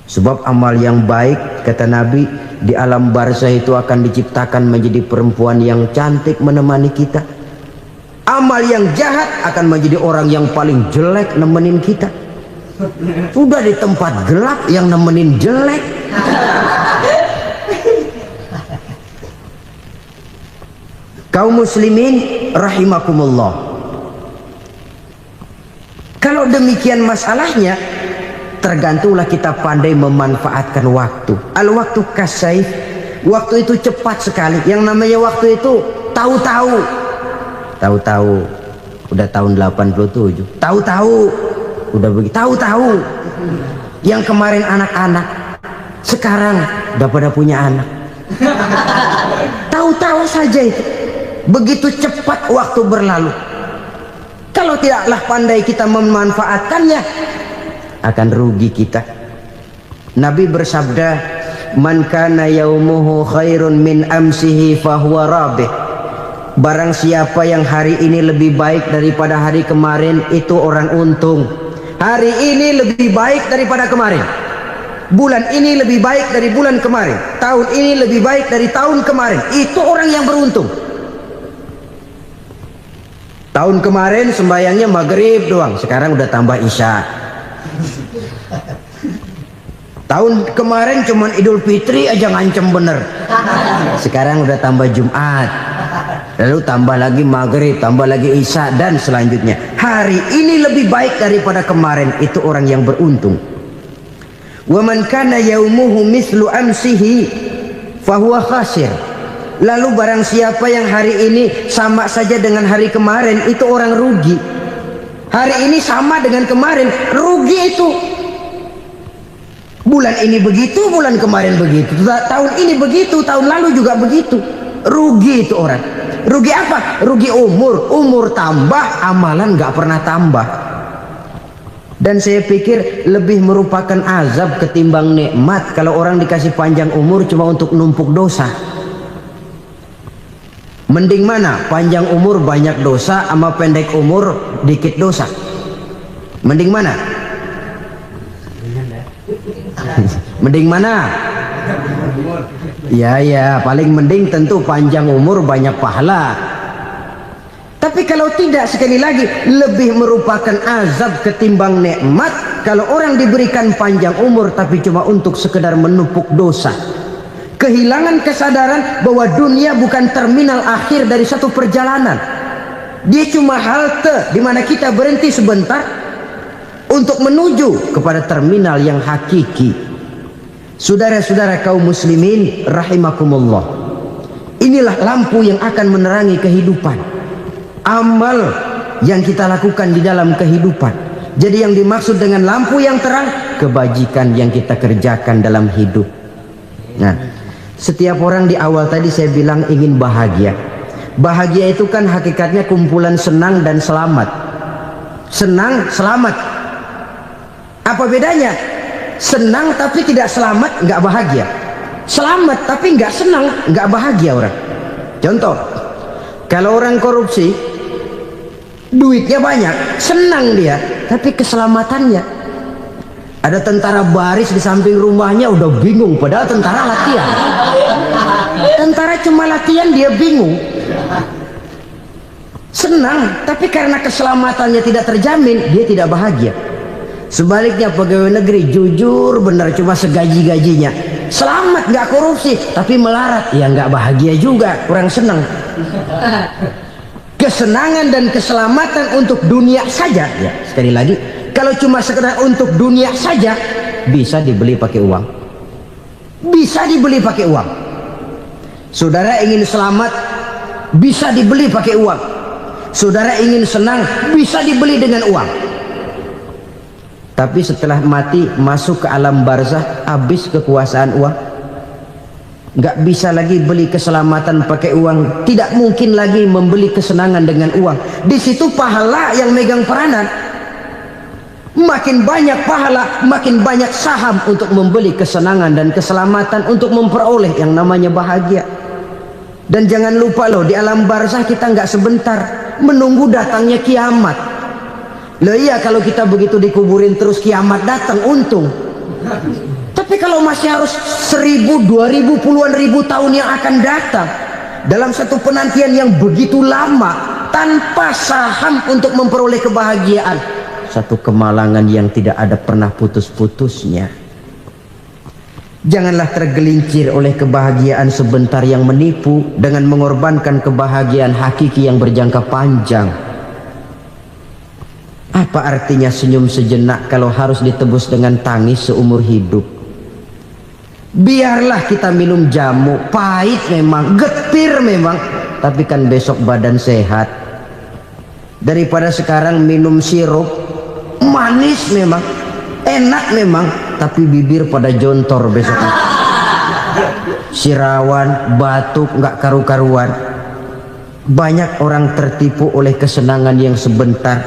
Sebab amal yang baik, kata Nabi, di alam barzah itu akan diciptakan menjadi perempuan yang cantik menemani kita. Amal yang jahat akan menjadi orang yang paling jelek nemenin kita. Sudah di tempat gelap yang nemenin jelek. Kaum muslimin rahimakumullah. Kalau demikian masalahnya, tergantunglah kita pandai memanfaatkan waktu. Al-waktu kasayf, waktu itu cepat sekali. Yang namanya waktu itu tahu-tahu. Tahu-tahu udah tahun 87. Tahu-tahu udah begitu. Tahu-tahu yang kemarin anak-anak sekarang udah pada punya anak. Tahu-tahu saja itu. Begitu cepat waktu berlalu. Kalau tidaklah pandai kita memanfaatkannya, akan rugi kita. Nabi bersabda, "Man kana yaumuhu khairun min amsihi fahuwa rabih." Barang siapa yang hari ini lebih baik daripada hari kemarin, itu orang untung. Hari ini lebih baik daripada kemarin. Bulan ini lebih baik dari bulan kemarin. Tahun ini lebih baik dari tahun kemarin. Itu orang yang beruntung. Tahun kemarin sembayangnya maghrib doang, sekarang udah tambah isya. Tahun kemarin cuman Idul Fitri aja ngancem bener, sekarang udah tambah Jumat, lalu tambah lagi maghrib, tambah lagi isya, dan selanjutnya. Hari ini lebih baik daripada kemarin, itu orang yang beruntung. Wa man kana yaumuhu mislu amsihi fahuwa khasir. Lalu barang siapa yang hari ini sama saja dengan hari kemarin, itu orang rugi. Hari ini sama dengan kemarin, rugi itu. Bulan ini begitu, bulan kemarin begitu, tahun ini begitu, tahun lalu juga begitu. Rugi itu orang. Rugi apa? Rugi umur. Umur tambah, amalan gak pernah tambah. Dan saya pikir lebih merupakan azab ketimbang nikmat kalau orang dikasih panjang umur cuma untuk numpuk dosa. Mending mana? Panjang umur banyak dosa sama pendek umur dikit dosa? Mending mana? Mending mana? Ya, paling mending tentu panjang umur banyak pahala. Tapi kalau tidak, sekali lagi, lebih merupakan azab ketimbang nikmat kalau orang diberikan panjang umur tapi cuma untuk sekedar menumpuk dosa. Kehilangan kesadaran bahwa dunia bukan terminal akhir dari satu perjalanan. Dia cuma halte di mana kita berhenti sebentar untuk menuju kepada terminal yang hakiki. Saudara-saudara kaum muslimin rahimakumullah. Inilah lampu yang akan menerangi kehidupan. Amal yang kita lakukan di dalam kehidupan. Jadi yang dimaksud dengan lampu yang terang, kebajikan yang kita kerjakan dalam hidup. Nah, setiap orang di awal tadi saya bilang ingin bahagia. Bahagia itu kan hakikatnya kumpulan senang dan selamat. Senang, selamat. Apa bedanya? Senang tapi tidak selamat, nggak bahagia. Selamat tapi nggak senang, nggak bahagia orang. Contoh, kalau orang korupsi, duitnya banyak, senang dia, tapi keselamatannya. Ada tentara baris di samping rumahnya udah bingung, padahal tentara latihan. Tentara cuma latihan, dia bingung. Senang, tapi karena keselamatannya tidak terjamin, dia tidak bahagia. Sebaliknya pegawai negeri jujur benar, cuma segaji-gajinya, selamat nggak korupsi, tapi melarat, ya nggak bahagia juga, kurang senang. Kesenangan dan keselamatan untuk dunia saja, ya sekali lagi, kalau cuma sekedar untuk dunia saja, bisa dibeli pakai uang. Bisa dibeli pakai uang. Saudara ingin selamat, bisa dibeli pakai uang. Saudara ingin senang, bisa dibeli dengan uang. Tapi setelah mati, masuk ke alam barzah, habis kekuasaan uang. Nggak bisa lagi beli keselamatan pakai uang. Tidak mungkin lagi membeli kesenangan dengan uang. Di situ pahala yang megang peranan. Makin banyak pahala, makin banyak saham untuk membeli kesenangan dan keselamatan, untuk memperoleh yang namanya bahagia. Dan jangan lupa loh, di alam barzah kita nggak sebentar, menunggu datangnya kiamat. Loh iya, kalau kita begitu dikuburin terus kiamat datang, untung. Tapi kalau masih harus 1000, 2000, puluhan ribu tahun yang akan datang, dalam satu penantian yang begitu lama, tanpa saham untuk memperoleh kebahagiaan. Satu kemalangan yang tidak ada pernah putus-putusnya. Janganlah tergelincir oleh kebahagiaan sebentar yang menipu dengan mengorbankan kebahagiaan hakiki yang berjangka panjang. Apa artinya senyum sejenak kalau harus ditebus dengan tangis seumur hidup? Biarlah kita minum jamu, pahit memang, getir memang, tapi kan besok badan sehat. Daripada sekarang minum sirup, manis memang, enak memang, tapi bibir pada jontor besok. Sirawan, batuk, nggak karu-karuan. Banyak orang tertipu oleh kesenangan yang sebentar,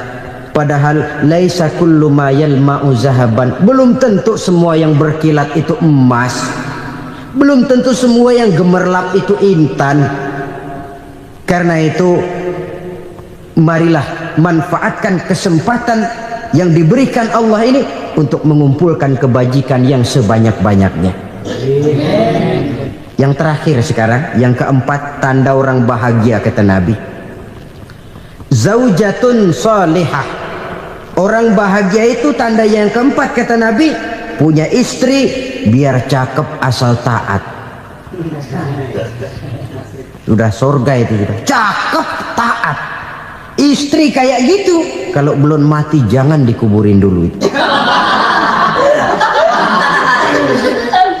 padahal laisa kullu ma yalma'u zahaban. Belum tentu semua yang berkilat itu emas, belum tentu semua yang gemerlap itu intan. Karena itu marilah manfaatkan kesempatan yang diberikan Allah ini untuk mengumpulkan kebajikan yang sebanyak-banyaknya. Yang terakhir sekarang, yang keempat, tanda orang bahagia kata Nabi. Zaujatun salihah. Orang bahagia itu tanda yang keempat kata Nabi, punya istri biar cakep asal taat. Sudah surga itu sudah. Cakep taat. Istri kayak gitu, kalau belum mati jangan dikuburin dulu itu.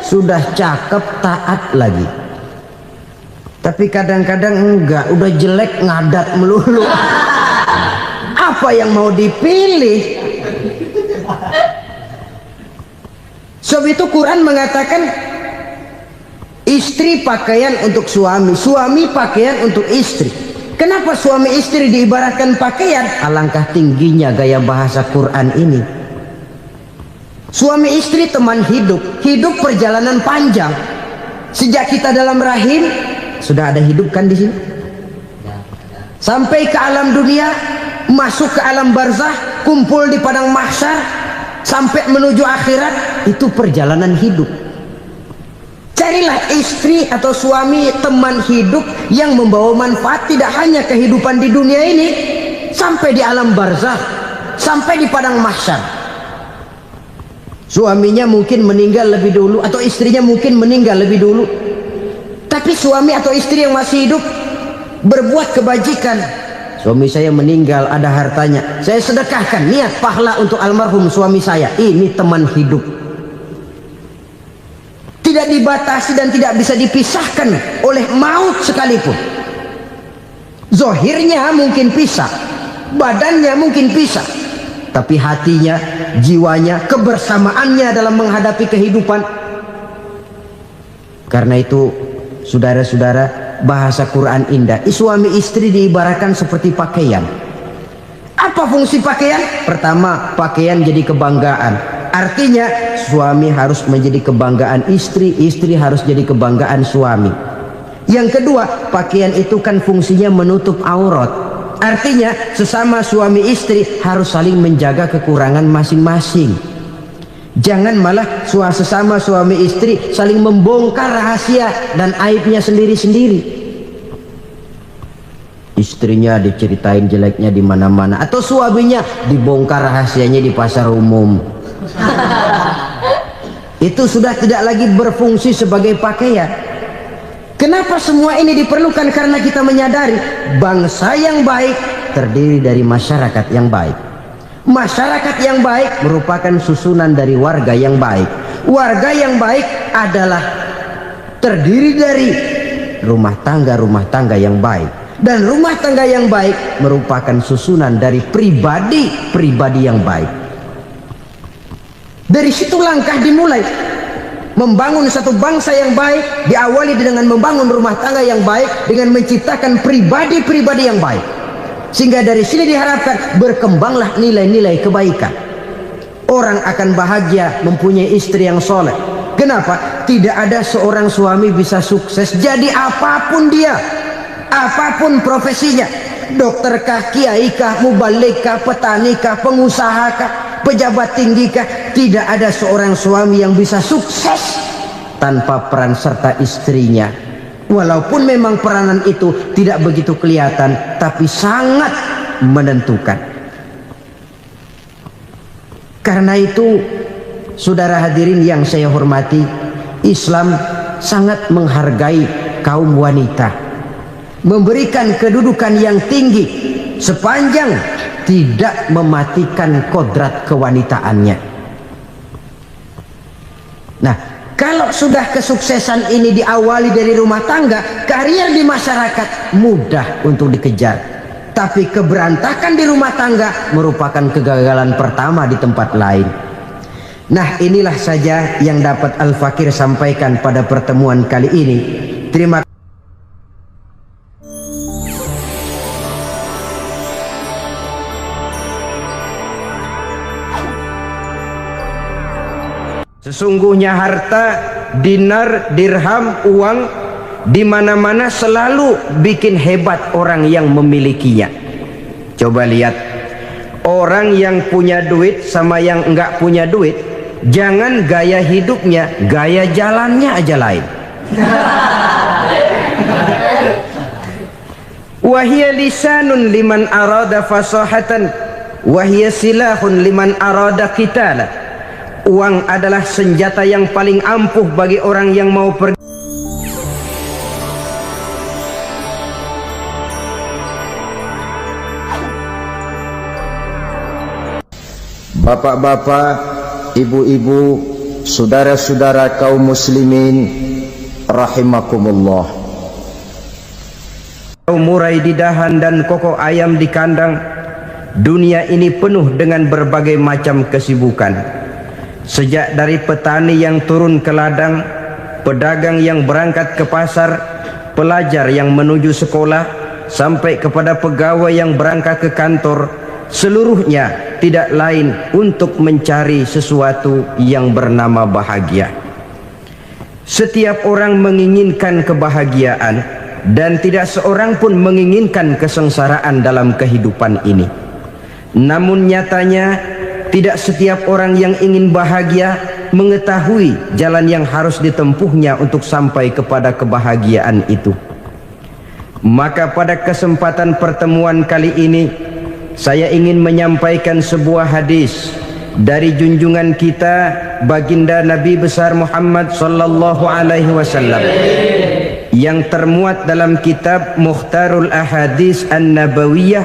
Sudah cakep taat lagi. Tapi kadang-kadang enggak, udah jelek ngadat melulu. Apa yang mau dipilih? Sebab itu Quran mengatakan istri pakaian untuk suami, suami pakaian untuk istri. Kenapa suami istri diibaratkan pakaian? Alangkah tingginya gaya bahasa Quran ini. Suami istri teman hidup, hidup perjalanan panjang. Sejak kita dalam rahim sudah ada hidup kan di sini. Sampai ke alam dunia, masuk ke alam barzah, kumpul di padang mahsyar, sampai menuju akhirat, itu perjalanan hidup. Carilah istri atau suami teman hidup yang membawa manfaat tidak hanya kehidupan di dunia ini, sampai di alam barzah, sampai di padang mahsyar. Suaminya mungkin meninggal lebih dulu atau istrinya mungkin meninggal lebih dulu, tapi suami atau istri yang masih hidup berbuat kebajikan. Suami saya meninggal, ada hartanya, saya sedekahkan, niat pahala untuk almarhum suami saya. Ini teman hidup, tidak dibatasi dan tidak bisa dipisahkan oleh maut sekalipun. Zohirnya mungkin pisah, badannya mungkin pisah, tapi hatinya, jiwanya, kebersamaannya dalam menghadapi kehidupan. Karena itu saudara-saudara, bahasa Quran indah. Suami istri diibaratkan seperti pakaian. Apa fungsi pakaian? Pertama, pakaian jadi kebanggaan. Artinya suami harus menjadi kebanggaan istri, istri harus jadi kebanggaan suami. Yang kedua, pakaian itu kan fungsinya menutup aurat. Artinya sesama suami istri harus saling menjaga kekurangan masing-masing. Jangan malah sesama suami istri saling membongkar rahasia dan aibnya sendiri-sendiri. Istrinya diceritain jeleknya di mana-mana, atau suaminya dibongkar rahasianya di pasar umum. Itu sudah tidak lagi berfungsi sebagai pakaian. Kenapa semua ini diperlukan? Karena kita menyadari bangsa yang baik terdiri dari masyarakat yang baik. Masyarakat yang baik merupakan susunan dari warga yang baik. Warga yang baik adalah terdiri dari rumah tangga yang baik. Dan rumah tangga yang baik merupakan susunan dari pribadi yang baik. Dari situ langkah dimulai. Membangun satu bangsa yang baik diawali dengan membangun rumah tangga yang baik, dengan menciptakan pribadi-pribadi yang baik. Sehingga dari sini diharapkan berkembanglah nilai-nilai kebaikan. Orang akan bahagia mempunyai istri yang soleh. Kenapa? Tidak ada seorang suami bisa sukses jadi apapun dia, apapun profesinya. Dokterkah, kiaikah, mubalikah, petanikah, pengusahakah, pejabat tinggikah, tidak ada seorang suami yang bisa sukses tanpa peran serta istrinya. Walaupun memang peranan itu tidak begitu kelihatan, tapi sangat menentukan. Karena itu, saudara hadirin yang saya hormati, Islam sangat menghargai kaum wanita, memberikan kedudukan yang tinggi sepanjang tidak mematikan kodrat kewanitaannya. Nah, kalau sudah kesuksesan ini diawali dari rumah tangga, karier di masyarakat mudah untuk dikejar. Tapi keberantakan di rumah tangga merupakan kegagalan pertama di tempat lain. Nah, inilah saja yang dapat Al-Fakir sampaikan pada pertemuan kali ini. Terima kasih. Sesungguhnya harta, dinar, dirham, uang di mana-mana selalu bikin hebat orang yang memilikinya. Coba lihat, orang yang punya duit sama yang enggak punya duit, jangan gaya hidupnya, gaya jalannya aja lain. Wahia lisanun liman arada fasahatan, wahia silahun liman arada qitala. Uang adalah senjata yang paling ampuh bagi orang yang mau pergi. Bapak-bapak, ibu-ibu, saudara-saudara kaum muslimin rahimakumullah. Murai di dahan dan koko ayam di kandang, dunia ini penuh dengan berbagai macam kesibukan. Sejak dari petani yang turun ke ladang, pedagang yang berangkat ke pasar, pelajar yang menuju sekolah, sampai kepada pegawai yang berangkat ke kantor, seluruhnya tidak lain untuk mencari sesuatu yang bernama bahagia. Setiap orang menginginkan kebahagiaan, dan tidak seorang pun menginginkan kesengsaraan dalam kehidupan ini. Namun nyatanya, tidak setiap orang yang ingin bahagia mengetahui jalan yang harus ditempuhnya untuk sampai kepada kebahagiaan itu. Maka pada kesempatan pertemuan kali ini, saya ingin menyampaikan sebuah hadis dari junjungan kita baginda Nabi besar Muhammad sallallahu alaihi wasallam yang termuat dalam kitab Mukhtarul Ahadits An-Nabawiyah,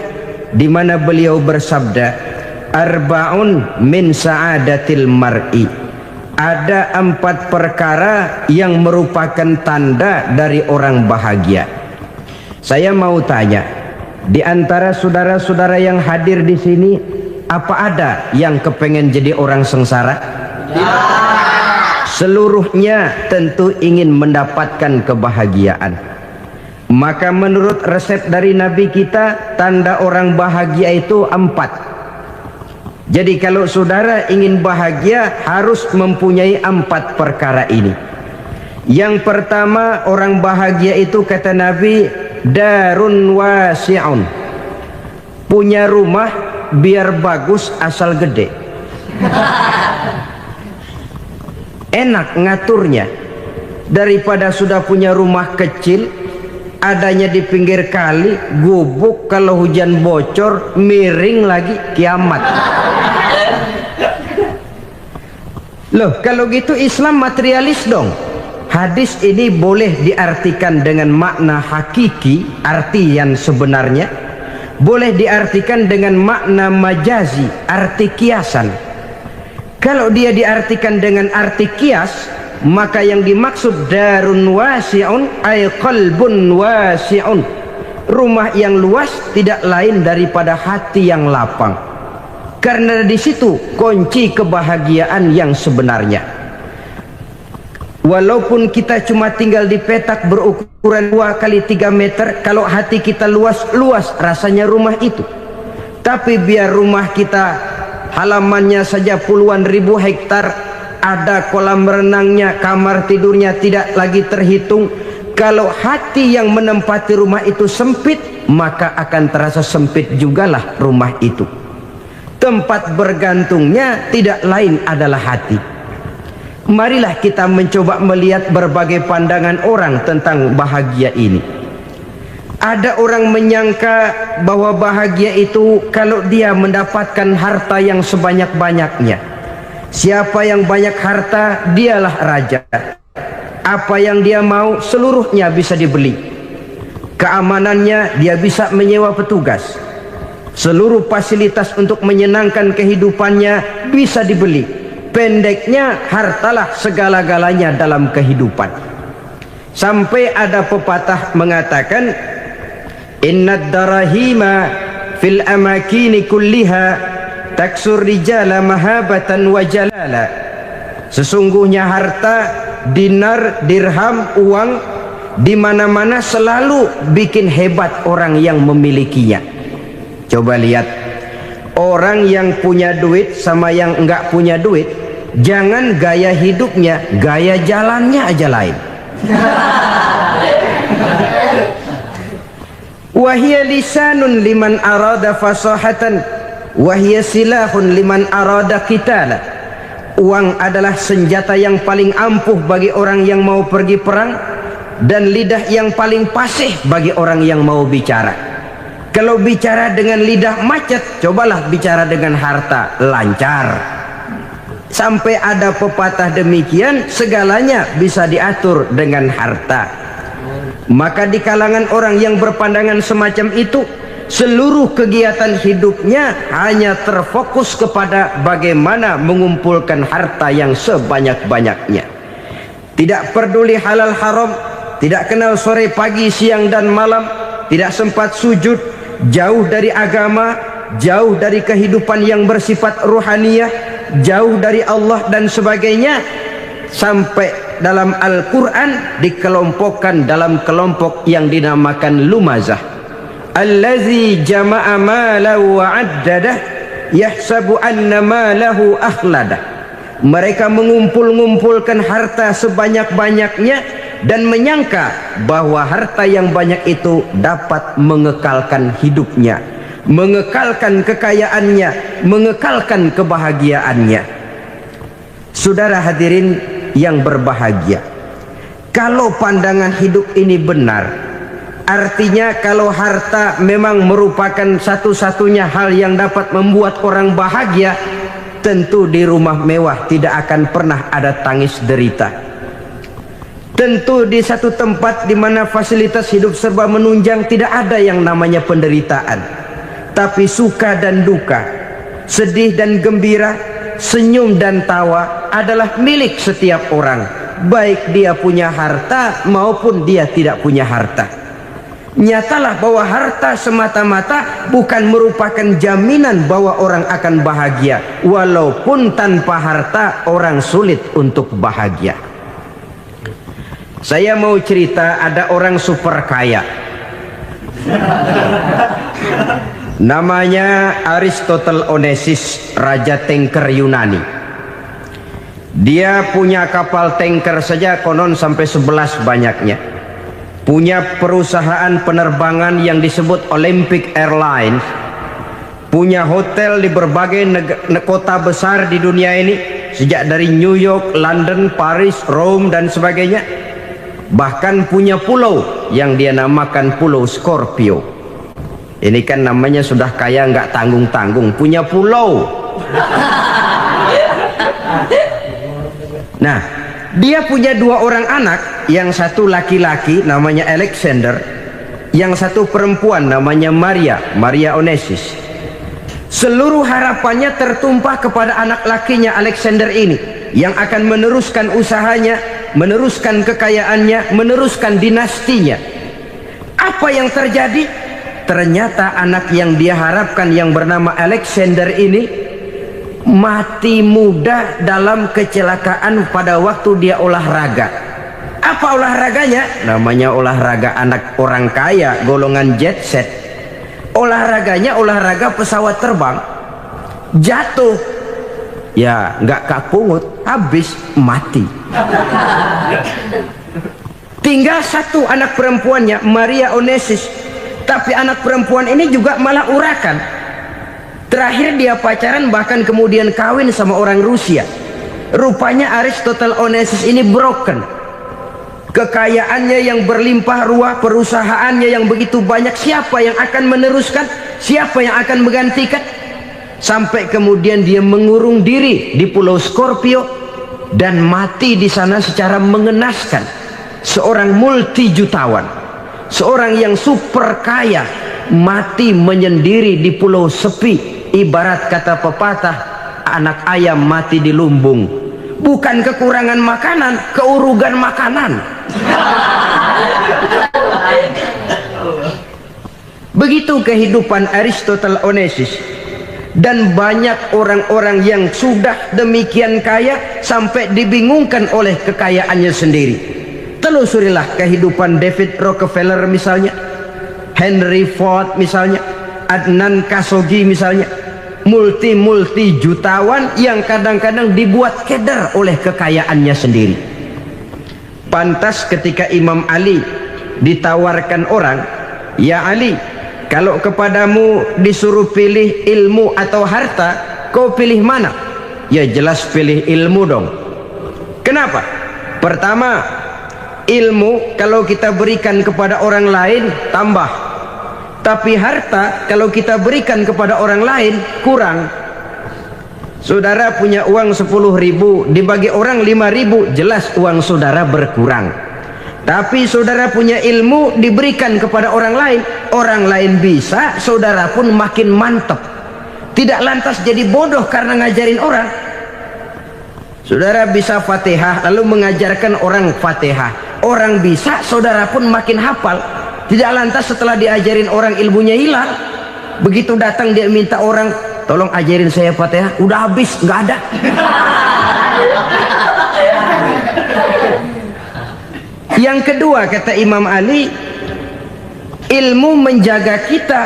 di mana beliau bersabda, Arba'un min sa'adatil mar'i. Ada 4 perkara yang merupakan tanda dari orang bahagia. Saya mau tanya, di antara saudara-saudara yang hadir di sini, apa ada yang kepengen jadi orang sengsara? Ya. Seluruhnya tentu ingin mendapatkan kebahagiaan. Maka menurut resep dari Nabi kita, tanda orang bahagia itu 4. Jadi kalau saudara ingin bahagia, harus mempunyai 4 perkara ini. Yang pertama, orang bahagia itu kata Nabi, darun wasi'un. Punya rumah biar bagus asal gede. Enak ngaturnya. Daripada sudah punya rumah kecil, adanya di pinggir kali, gubuk, kalau hujan bocor, miring lagi, kiamat. Loh, kalau gitu Islam materialis dong. Hadis ini boleh diartikan dengan makna hakiki, arti yang sebenarnya. Boleh diartikan dengan makna majazi, arti kiasan. Kalau dia diartikan dengan arti kias, maka yang dimaksud darun wasi'un ay qalbun wasi'un. Rumah yang luas tidak lain daripada hati yang lapang. Karena di situ kunci kebahagiaan yang sebenarnya. Walaupun kita cuma tinggal di petak berukuran 2 kali 3 meter, kalau hati kita luas-luas rasanya rumah itu. Tapi biar rumah kita halamannya saja puluhan ribu hektar, ada kolam renangnya, kamar tidurnya tidak lagi terhitung. Kalau hati yang menempati rumah itu sempit, maka akan terasa sempit jugalah rumah itu. Tempat bergantungnya tidak lain adalah hati. Marilah kita mencoba melihat berbagai pandangan orang tentang bahagia ini. Ada orang menyangka bahwa bahagia itu kalau dia mendapatkan harta yang sebanyak-banyaknya. Siapa yang banyak harta, dialah raja. Apa yang dia mau, seluruhnya bisa dibeli. Keamanannya, dia bisa menyewa petugas. Seluruh fasilitas untuk menyenangkan kehidupannya bisa dibeli. Pendeknya, hartalah segala-galanya dalam kehidupan. Sampai ada pepatah mengatakan, innad darahima fil amakini kulliha taksur rijala mahabatan wa jalala. Sesungguhnya harta, dinar, dirham, uang di mana-mana selalu bikin hebat orang yang memilikinya. Coba lihat, orang yang punya duit sama yang enggak punya duit, jangan gaya hidupnya, gaya jalannya aja lain. Wahia lisanun liman arada fasahatan, wahia silahun liman arada qitala. Uang adalah senjata yang paling ampuh bagi orang yang mau pergi perang, dan lidah yang paling fasih bagi orang yang mau bicara. Kalau bicara dengan lidah macet, cobalah bicara dengan harta, lancar. Sampai ada pepatah demikian, segalanya bisa diatur dengan harta. Maka di kalangan orang yang berpandangan semacam itu, seluruh kegiatan hidupnya hanya terfokus kepada bagaimana mengumpulkan harta yang sebanyak-banyaknya. Tidak peduli halal haram, tidak kenal sore pagi siang dan malam, tidak sempat sujud, jauh dari agama, jauh dari kehidupan yang bersifat ruhaniyah, jauh dari Allah dan sebagainya. Sampai dalam Al-Quran dikelompokkan dalam kelompok yang dinamakan lumazah. Allazi jama'a malahu wa addadah yahsabu anna malahu akhladah. Mereka mengumpul-ngumpulkan harta sebanyak-banyaknya dan menyangka bahwa harta yang banyak itu dapat mengekalkan hidupnya, mengekalkan kekayaannya, mengekalkan kebahagiaannya. Saudara hadirin yang berbahagia, kalau pandangan hidup ini benar, artinya kalau harta memang merupakan satu-satunya hal yang dapat membuat orang bahagia, tentu di rumah mewah tidak akan pernah ada tangis derita. Tentu di satu tempat di mana fasilitas hidup serba menunjang tidak ada yang namanya penderitaan. Tapi suka dan duka, sedih dan gembira, senyum dan tawa adalah milik setiap orang, baik dia punya harta maupun dia tidak punya harta. Nyatalah bahwa harta semata-mata bukan merupakan jaminan bahwa orang akan bahagia, walaupun tanpa harta orang sulit untuk bahagia. Saya mau cerita, ada orang super kaya, namanya Aristotle Onesimus, raja tanker Yunani. Dia punya kapal tanker saja konon sampai 11 banyaknya. Punya perusahaan penerbangan yang disebut Olympic Airlines. Punya hotel di berbagai kota besar di dunia ini, sejak dari New York, London, Paris, Rome dan sebagainya. Bahkan punya pulau yang dia namakan Pulau Scorpio. Ini kan namanya sudah kaya nggak tanggung-tanggung, punya pulau. Nah, dia punya 2 orang anak, yang satu laki-laki namanya Alexander, yang satu perempuan namanya Maria Onesimus. Seluruh harapannya tertumpah kepada anak lakinya Alexander ini, yang akan meneruskan usahanya, meneruskan kekayaannya, meneruskan dinastinya. Apa yang terjadi? Ternyata anak yang dia harapkan yang bernama Alexander ini mati muda dalam kecelakaan pada waktu dia olahraga. Apa olahraganya? Namanya olahraga anak orang kaya, golongan jet set. Olahraganya olahraga pesawat terbang. Jatuh, ya nggak kapungut, habis mati. Tinggal satu anak perempuannya, Maria Onesimus. Tapi anak perempuan ini juga malah urakan. Terakhir dia pacaran, bahkan kemudian kawin sama orang Rusia. Rupanya Aristotle Onassis ini broken. Kekayaannya yang berlimpah ruah, perusahaannya yang begitu banyak, siapa yang akan meneruskan? Siapa yang akan menggantikan? Sampai kemudian dia mengurung diri di Pulau Scorpio dan mati di sana secara mengenaskan. Seorang multi jutawan, seorang yang super kaya, mati menyendiri di pulau sepi. Ibarat kata pepatah, anak ayam mati di lumbung. Bukan kekurangan makanan, keurugan makanan. Begitu kehidupan Aristotle Onassis. Dan banyak orang-orang yang sudah demikian kaya sampai dibingungkan oleh kekayaannya sendiri. Telusurilah kehidupan David Rockefeller misalnya, Henry Ford misalnya, Adnan Khashoggi misalnya. Multi jutawan yang kadang-kadang dibuat keder oleh kekayaannya sendiri. Pantas ketika Imam Ali ditawarkan orang, "Ya Ali, kalau kepadamu disuruh pilih ilmu atau harta, kau pilih mana?" Ya jelas pilih ilmu dong. Kenapa? Pertama, ilmu kalau kita berikan kepada orang lain tambah. Tapi harta kalau kita berikan kepada orang lain kurang. Saudara punya uang 10.000, dibagi orang 5.000, jelas uang saudara berkurang. Tapi saudara punya ilmu diberikan kepada orang lain bisa, saudara pun makin mantap. Tidak lantas jadi bodoh karena ngajarin orang. Saudara bisa Fatihah lalu mengajarkan orang Fatihah, orang bisa, saudara pun makin hafal. Tidak lantas setelah diajarin orang ilmunya hilang. Begitu datang dia minta orang, "Tolong ajarin saya Fatihah," udah habis, nggak ada. Yang kedua kata Imam Ali, ilmu menjaga kita.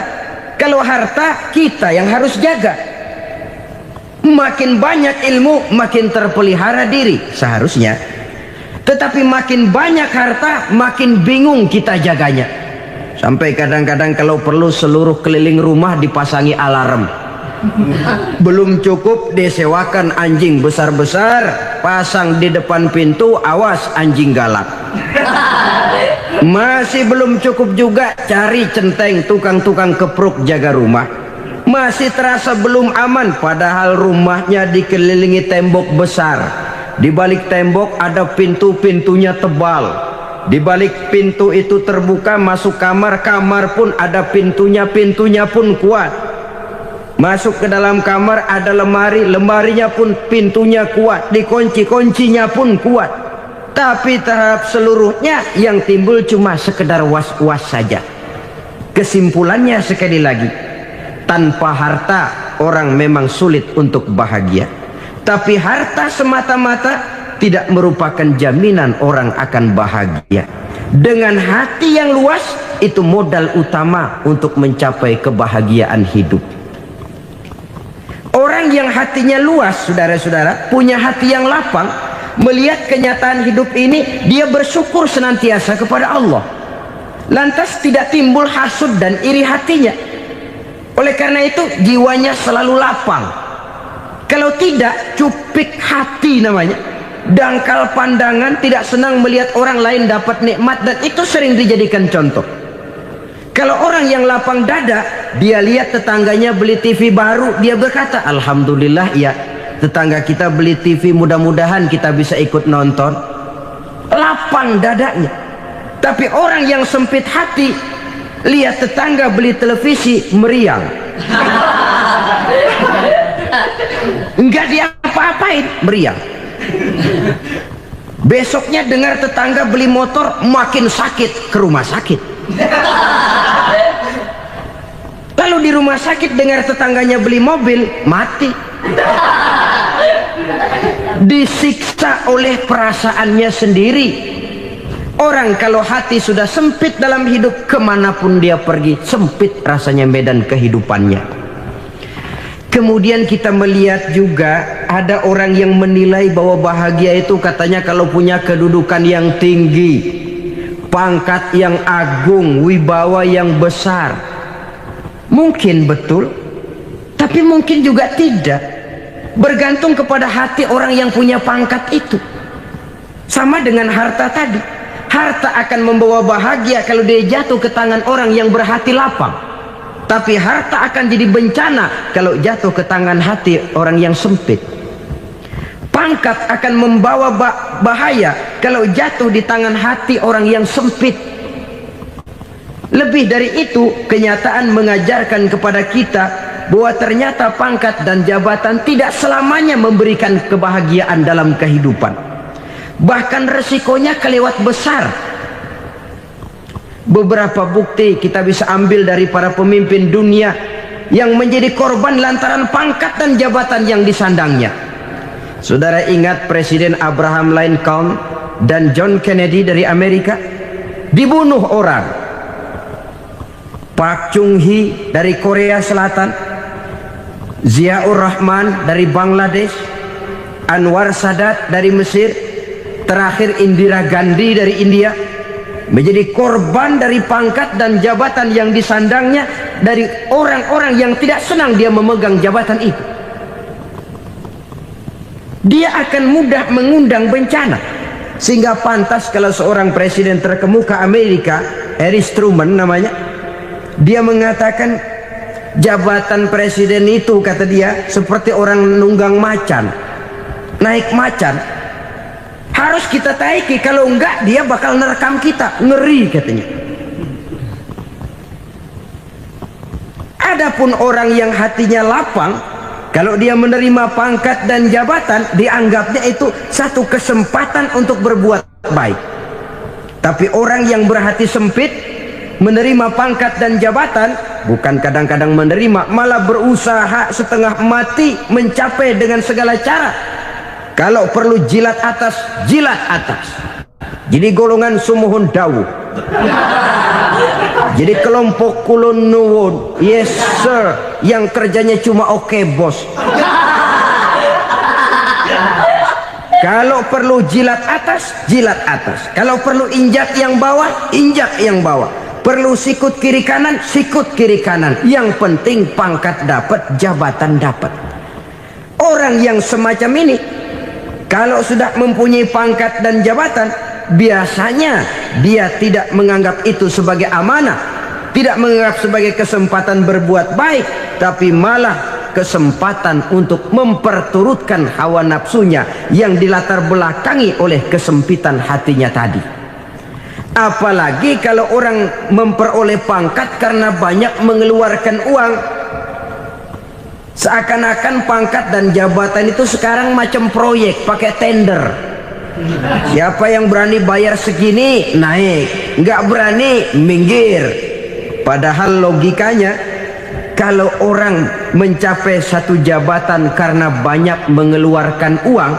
Kalau harta kita yang harus jaga. Makin banyak ilmu makin terpelihara diri seharusnya. Tetapi makin banyak harta makin bingung kita jaganya. Sampai kadang-kadang kalau perlu seluruh keliling rumah dipasangi alarm. Belum cukup disewakan anjing besar-besar, pasang di depan pintu, awas anjing galak. Masih belum cukup juga, cari centeng tukang-tukang kepruk jaga rumah. Masih terasa belum aman, padahal rumahnya dikelilingi tembok besar. Di balik tembok ada pintu-pintunya tebal. Di balik pintu itu terbuka masuk kamar, kamar pun ada pintunya, pintunya pun kuat. Masuk ke dalam kamar ada lemari, lemarinya pun pintunya kuat, dikunci, kuncinya pun kuat. Tapi tahap seluruhnya yang timbul cuma sekedar was-was saja. Kesimpulannya sekali lagi, tanpa harta orang memang sulit untuk bahagia. Tapi harta semata-mata tidak merupakan jaminan orang akan bahagia. Dengan hati yang luas, itu modal utama untuk mencapai kebahagiaan hidup. Orang yang hatinya luas, saudara-saudara, punya hati yang lapang, melihat kenyataan hidup ini, dia bersyukur senantiasa kepada Allah. Lantas tidak timbul hasud dan iri hatinya. Oleh karena itu jiwanya selalu lapang. Kalau tidak, cupik hati namanya, dangkal pandangan, tidak senang melihat orang lain dapat nikmat, dan itu sering dijadikan contoh. Kalau orang yang lapang dada, dia lihat tetangganya beli TV baru, dia berkata, "Alhamdulillah ya, tetangga kita beli TV, mudah-mudahan kita bisa ikut nonton." Lapang dadanya. Tapi orang yang sempit hati, lihat tetangga beli televisi, meriang. Enggak diapa-apain, meriang. Besoknya dengar tetangga beli motor, makin sakit, ke rumah sakit. Lalu di rumah sakit dengar tetangganya beli mobil, mati. Disiksa oleh perasaannya sendiri. Orang kalau hati sudah sempit dalam hidup, kemanapun dia pergi, sempit rasanya medan kehidupannya. Kemudian kita melihat juga ada orang yang menilai bahwa bahagia itu katanya kalau punya kedudukan yang tinggi, pangkat yang agung, wibawa yang besar. Mungkin betul, tapi mungkin juga tidak. bergantung kepada hati orang yang punya pangkat itu. Sama dengan harta tadi, harta akan membawa bahagia kalau dia jatuh ke tangan orang yang berhati lapang, tapi harta akan jadi bencana kalau jatuh ke tangan hati orang yang sempit. Pangkat akan membawa bahaya kalau jatuh di tangan hati orang yang sempit. Lebih dari itu, kenyataan mengajarkan kepada kita bahwa ternyata pangkat dan jabatan tidak selamanya memberikan kebahagiaan dalam kehidupan. Bahkan resikonya kelewat besar. Beberapa bukti kita bisa ambil dari para pemimpin dunia yang menjadi korban lantaran pangkat dan jabatan yang disandangnya. Saudara ingat Presiden Abraham Lincoln dan John Kennedy dari Amerika dibunuh orang. Park Chung-hee dari Korea Selatan, Ziaur Rahman dari Bangladesh, Anwar Sadat dari Mesir, terakhir Indira Gandhi dari India, menjadi korban dari pangkat dan jabatan yang disandangnya dari orang-orang yang tidak senang dia memegang jabatan itu. Dia akan mudah mengundang bencana, sehingga pantas kalau seorang presiden terkemuka Amerika, Harry Truman namanya, dia mengatakan jabatan presiden itu, kata dia, seperti orang nunggang macan, naik macan, harus kita taiki, kalau enggak dia bakal nerekam kita, ngeri katanya. Adapun orang yang hatinya lapang, kalau dia menerima pangkat dan jabatan, dianggapnya itu satu kesempatan untuk berbuat baik. Tapi orang yang berhati sempit, menerima pangkat dan jabatan, bukan kadang-kadang menerima, malah berusaha setengah mati mencapai dengan segala cara. Kalau perlu jilat atas, jilat atas. Jadi golongan sumuhun dawu, jadi kelompok kulon nuwun, yes sir, yang kerjanya cuma oke bos. Kalau perlu jilat atas, jilat atas. Kalau perlu injak yang bawah, injak yang bawah. Perlu sikut kiri kanan, sikut kiri kanan. Yang penting pangkat dapat, jabatan dapat. Orang yang semacam ini, kalau sudah mempunyai pangkat dan jabatan, biasanya dia tidak menganggap itu sebagai amanah, tidak menganggap sebagai kesempatan berbuat baik, tapi malah kesempatan untuk memperturutkan hawa nafsunya yang dilatar belakangi oleh kesempitan hatinya tadi. Apalagi kalau orang memperoleh pangkat karena banyak mengeluarkan uang, seakan-akan pangkat dan jabatan itu sekarang macam proyek pakai tender. Siapa yang berani bayar segini naik, nggak berani minggir. Padahal logikanya, kalau orang mencapai satu jabatan karena banyak mengeluarkan uang,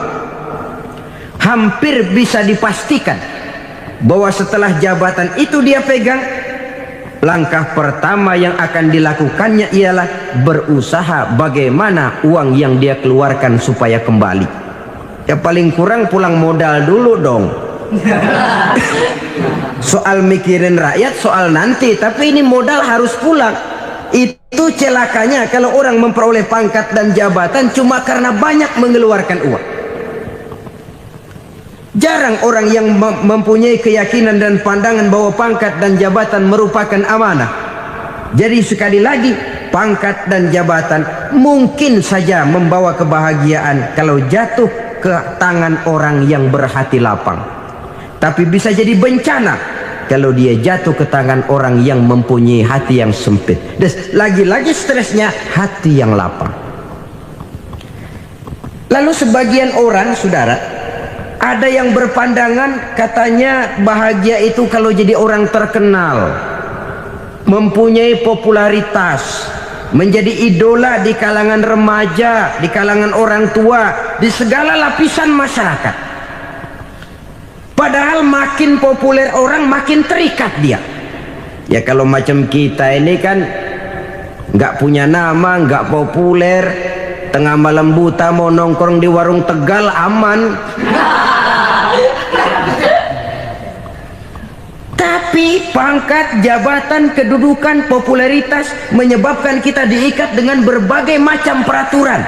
hampir bisa dipastikan bahwa setelah jabatan itu dia pegang, langkah pertama yang akan dilakukannya ialah berusaha bagaimana uang yang dia keluarkan supaya kembali. Ya paling kurang pulang modal dulu dong. Soal mikirin rakyat soal nanti, tapi ini modal harus pulang. Itu celakanya kalau orang memperoleh pangkat dan jabatan cuma karena banyak mengeluarkan uang. Jarang orang yang mempunyai keyakinan dan pandangan bahwa pangkat dan jabatan merupakan amanah. Jadi sekali lagi, pangkat dan jabatan mungkin saja membawa kebahagiaan kalau jatuh ke tangan orang yang berhati lapang. Tapi bisa jadi bencana kalau dia jatuh ke tangan orang yang mempunyai hati yang sempit. Dan lagi-lagi stresnya hati yang lapang. Lalu sebagian orang, saudara, ada yang berpandangan katanya bahagia itu kalau jadi orang terkenal, mempunyai popularitas, menjadi idola di kalangan remaja, di kalangan orang tua, di segala lapisan masyarakat. Padahal makin populer orang makin terikat dia. Ya kalau macam kita ini kan nggak punya nama, nggak populer, tengah malam buta mau nongkrong di warung Tegal aman. Tapi pangkat, jabatan, kedudukan, popularitas menyebabkan kita diikat dengan berbagai macam peraturan.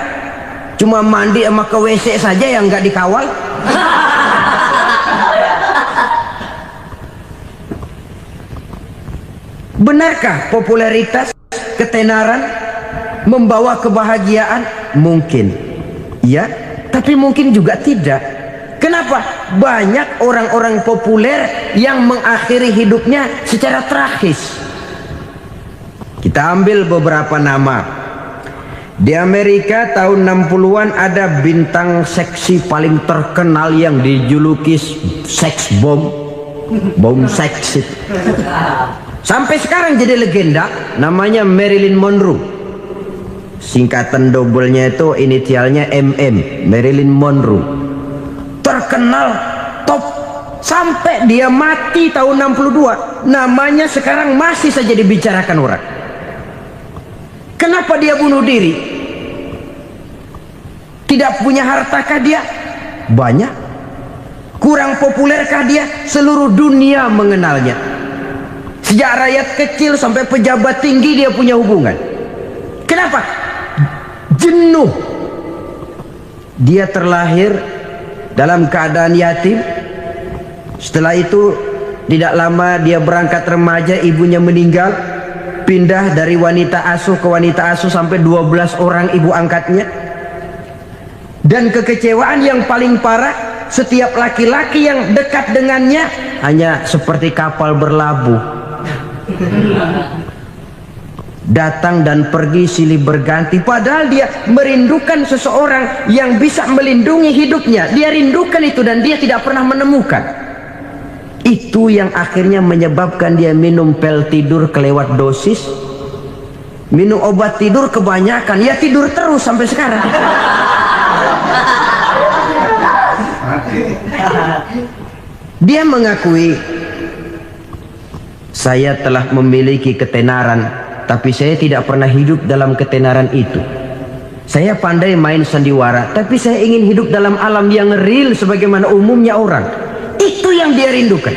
Cuma mandi sama ke WC saja yang nggak dikawal. Benarkah popularitas, ketenaran membawa kebahagiaan? Mungkin ya, tapi mungkin juga tidak. Kenapa? Banyak orang-orang populer yang mengakhiri hidupnya secara tragis. Kita ambil beberapa nama. Di Amerika tahun 60-an ada bintang seksi paling terkenal yang dijuluki seks bom. Bom seks. Sampai sekarang jadi legenda, namanya Marilyn Monroe. Singkatan doublenya itu inisialnya MM, Marilyn Monroe. Terkenal, top, sampai dia mati tahun 62. Namanya sekarang masih saja dibicarakan orang. Kenapa dia bunuh diri? Tidak punya hartakah dia? Banyak. Kurang populerkah dia? Seluruh dunia mengenalnya. Sejak rakyat kecil sampai pejabat tinggi dia punya hubungan. Kenapa? Jenuh. Dia terlahir dalam keadaan yatim. Setelah itu tidak lama dia berangkat remaja, ibunya meninggal. Pindah dari wanita asuh ke wanita asuh sampai 12 orang ibu angkatnya. Dan kekecewaan yang paling parah, setiap laki-laki yang dekat dengannya hanya seperti kapal berlabuh. Datang dan pergi silih berganti. Padahal dia merindukan seseorang yang bisa melindungi hidupnya. Dia rindukan itu dan dia tidak pernah menemukan. Itu yang akhirnya menyebabkan dia minum pil tidur kelewat dosis, minum obat tidur kebanyakan, ya tidur terus sampai sekarang. Dia mengakui, saya telah memiliki ketenaran, tapi saya tidak pernah hidup dalam ketenaran itu. Saya pandai main sandiwara, tapi saya ingin hidup dalam alam yang real sebagaimana umumnya orang. Itu yang dia rindukan.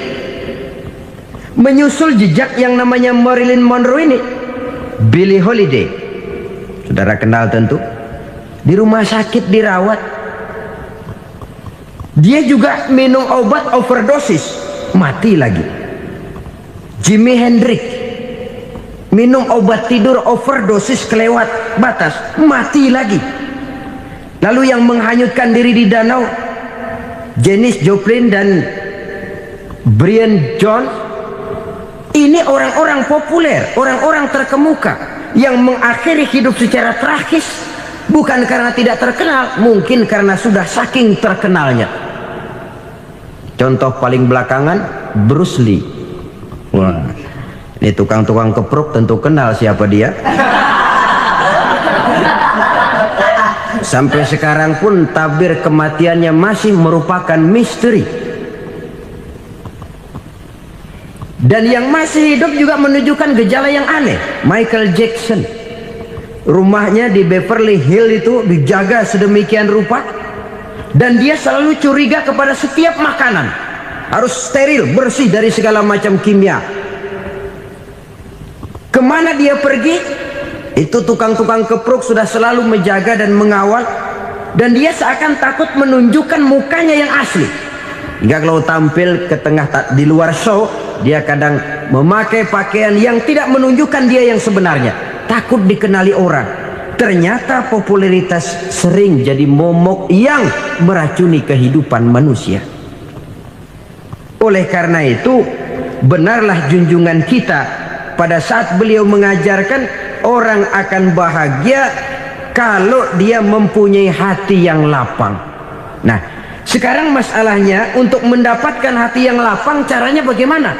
Menyusul jejak yang namanya Marilyn Monroe ini, Billie Holiday, saudara kenal tentu, di rumah sakit dirawat. Dia juga minum obat overdosis, mati lagi. Jimi Hendrix minum obat tidur overdosis kelewat batas, mati lagi. Lalu yang menghanyutkan diri di danau, Janis Joplin dan Brian Jones. Ini orang-orang populer, orang-orang terkemuka yang mengakhiri hidup secara tragis, bukan karena tidak terkenal, mungkin karena sudah saking terkenalnya. Contoh paling belakangan, Bruce Lee. Wah, ini tukang-tukang keprok tentu kenal siapa dia. Sampai sekarang pun tabir kematiannya masih merupakan misteri. Dan yang masih hidup juga menunjukkan gejala yang aneh. Michael Jackson, rumahnya di Beverly Hills itu dijaga sedemikian rupa, dan dia selalu curiga kepada setiap makanan harus steril, bersih dari segala macam kimia. Kemana dia pergi, itu tukang-tukang keprok sudah selalu menjaga dan mengawal, dan dia seakan takut menunjukkan mukanya yang asli. Hingga kalau tampil ke tengah di luar show, dia kadang memakai pakaian yang tidak menunjukkan dia yang sebenarnya, takut dikenali orang. Ternyata popularitas sering jadi momok yang meracuni kehidupan manusia. Oleh karena itu, benarlah junjungan kita pada saat beliau mengajarkan orang akan bahagia kalau dia mempunyai hati yang lapang. Nah, sekarang masalahnya untuk mendapatkan hati yang lapang, caranya bagaimana?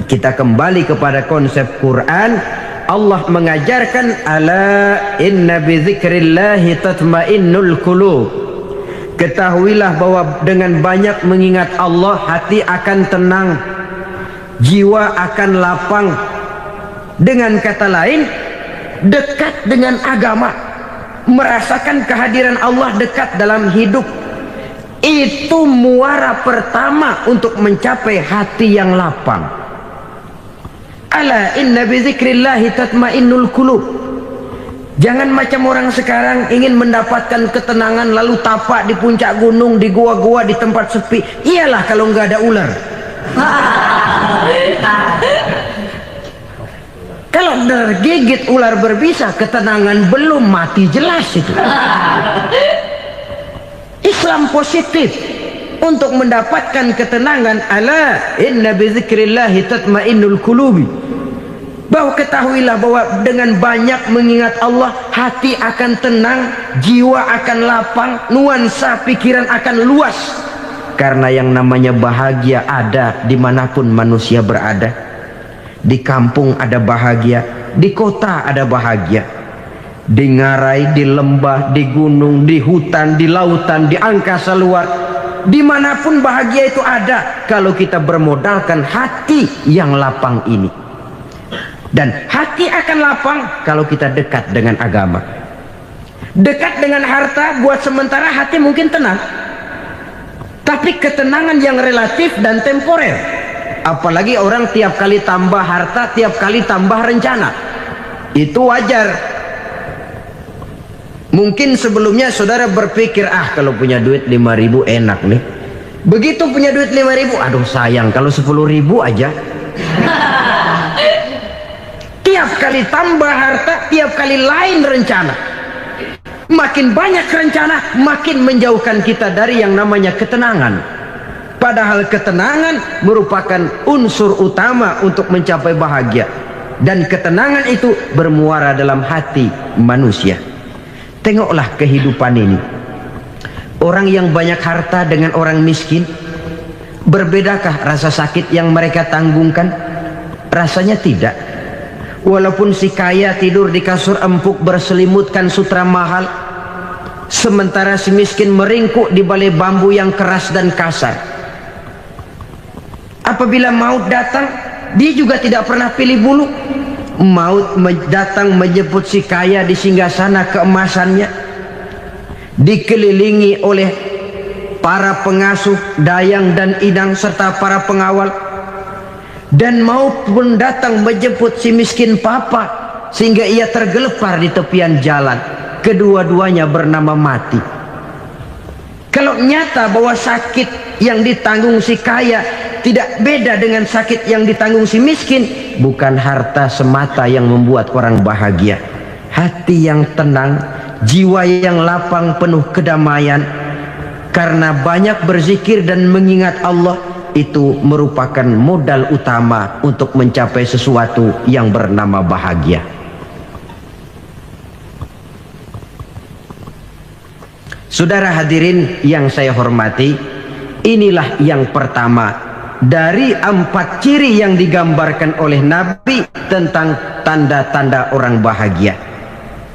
Kita kembali kepada konsep Quran. Allah mengajarkan, ala inna bidzikrillahi tatmainnul qulub. Ketahuilah bahwa dengan banyak mengingat Allah, hati akan tenang, jiwa akan lapang. Dengan kata lain, dekat dengan agama, merasakan kehadiran Allah dekat dalam hidup. Itu muara pertama untuk mencapai hati yang lapang. Ala inna bidzikrillahi tatmainnul qulub. Jangan macam orang sekarang ingin mendapatkan ketenangan lalu tapak di puncak gunung, di gua-gua, di tempat sepi. Iyalah kalau nggak ada ular. Kalau tergigit ular berbisa, ketenangan belum, mati jelas itu. Islam positif untuk mendapatkan ketenangan. Ala inna bizikrillahi tatmainnul qulubi. Bahwa ketahuilah bahwa dengan banyak mengingat Allah, hati akan tenang, jiwa akan lapang, nuansa pikiran akan luas. Karena yang namanya bahagia ada dimanapun manusia berada. Di kampung ada bahagia, di kota ada bahagia, di ngarai, di lembah, di gunung, di hutan, di lautan, di angkasa luar, dimanapun bahagia itu ada kalau kita bermodalkan hati yang lapang ini. Dan hati akan lapang kalau kita dekat dengan agama. Dekat dengan harta buat sementara hati mungkin tenang, tapi ketenangan yang relatif dan temporer. Apalagi orang tiap kali tambah harta, tiap kali tambah rencana. Itu wajar. Mungkin sebelumnya saudara berpikir, kalau punya duit 5.000 enak nih. Begitu punya duit 5.000, aduh sayang kalau 10.000 aja. Tiap kali tambah harta, tiap kali lain rencana. Makin banyak rencana, makin menjauhkan kita dari yang namanya ketenangan. Padahal ketenangan merupakan unsur utama untuk mencapai bahagia. Dan ketenangan itu bermuara dalam hati manusia. Tengoklah kehidupan ini. Orang yang banyak harta dengan orang miskin, berbedakah rasa sakit yang mereka tanggungkan? Rasanya tidak. Walaupun si kaya tidur di kasur empuk berselimutkan sutra mahal, sementara si miskin meringkuk di balai bambu yang keras dan kasar. Apabila maut datang, dia juga tidak pernah pilih bulu. Maut datang menjemput si kaya di singgasana keemasannya, dikelilingi oleh para pengasuh, dayang dan idang serta para pengawal. Dan maupun datang menjemput si miskin papa sehingga ia tergelepar di tepian jalan. Kedua-duanya bernama mati. Kalau nyata bahwa sakit yang ditanggung si kaya tidak beda dengan sakit yang ditanggung si miskin, bukan harta semata yang membuat orang bahagia. Hati yang tenang, jiwa yang lapang penuh kedamaian karena banyak berzikir dan mengingat Allah, itu merupakan modal utama untuk mencapai sesuatu yang bernama bahagia. Saudara hadirin yang saya hormati, inilah yang pertama dari 4 ciri yang digambarkan oleh Nabi tentang tanda-tanda orang bahagia.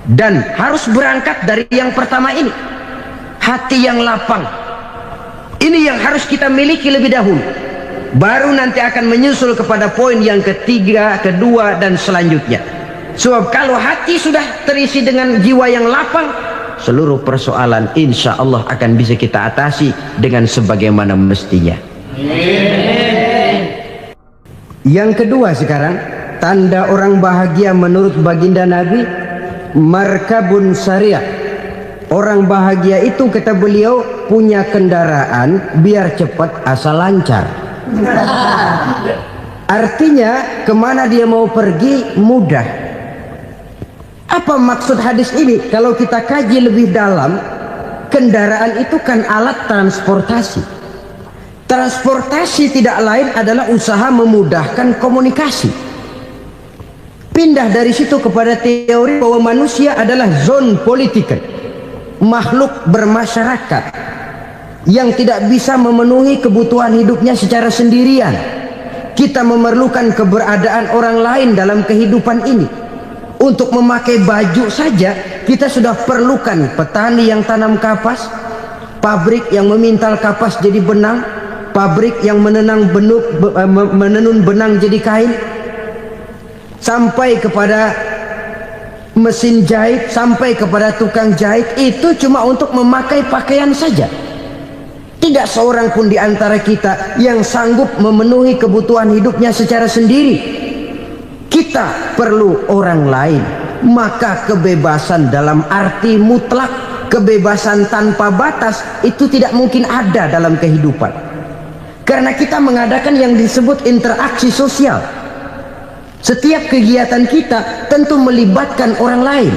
Dan harus berangkat dari yang pertama ini, hati yang lapang. Ini yang harus kita miliki lebih dahulu. Baru nanti akan menyusul kepada poin yang ketiga, kedua, dan selanjutnya. Sebab kalau hati sudah terisi dengan jiwa yang lapang, seluruh persoalan insya Allah akan bisa kita atasi dengan sebagaimana mestinya. Yang kedua sekarang, tanda orang bahagia menurut baginda Nabi, markabun syariah. Orang bahagia itu, kata beliau, punya kendaraan biar cepat asal lancar. Artinya kemana dia mau pergi mudah. Apa maksud hadis ini? Kalau kita kaji lebih dalam, kendaraan itu kan alat transportasi. Transportasi tidak lain adalah usaha memudahkan komunikasi. Pindah dari situ kepada teori bahwa manusia adalah zon political, makhluk bermasyarakat yang tidak bisa memenuhi kebutuhan hidupnya secara sendirian. Kita memerlukan keberadaan orang lain dalam kehidupan ini. Untuk memakai baju saja kita sudah perlukan petani yang tanam kapas, pabrik yang memintal kapas jadi benang, pabrik yang menenun benang jadi kain, sampai kepada mesin jahit, sampai kepada tukang jahit. Itu cuma untuk memakai pakaian saja. Tidak seorang pun di antara kita yang sanggup memenuhi kebutuhan hidupnya secara sendiri. Kita perlu orang lain. maka kebebasan dalam arti mutlak, kebebasan tanpa batas itu tidak mungkin ada dalam kehidupan. Karena kita mengadakan yang disebut interaksi sosial. Setiap kegiatan kita tentu melibatkan orang lain.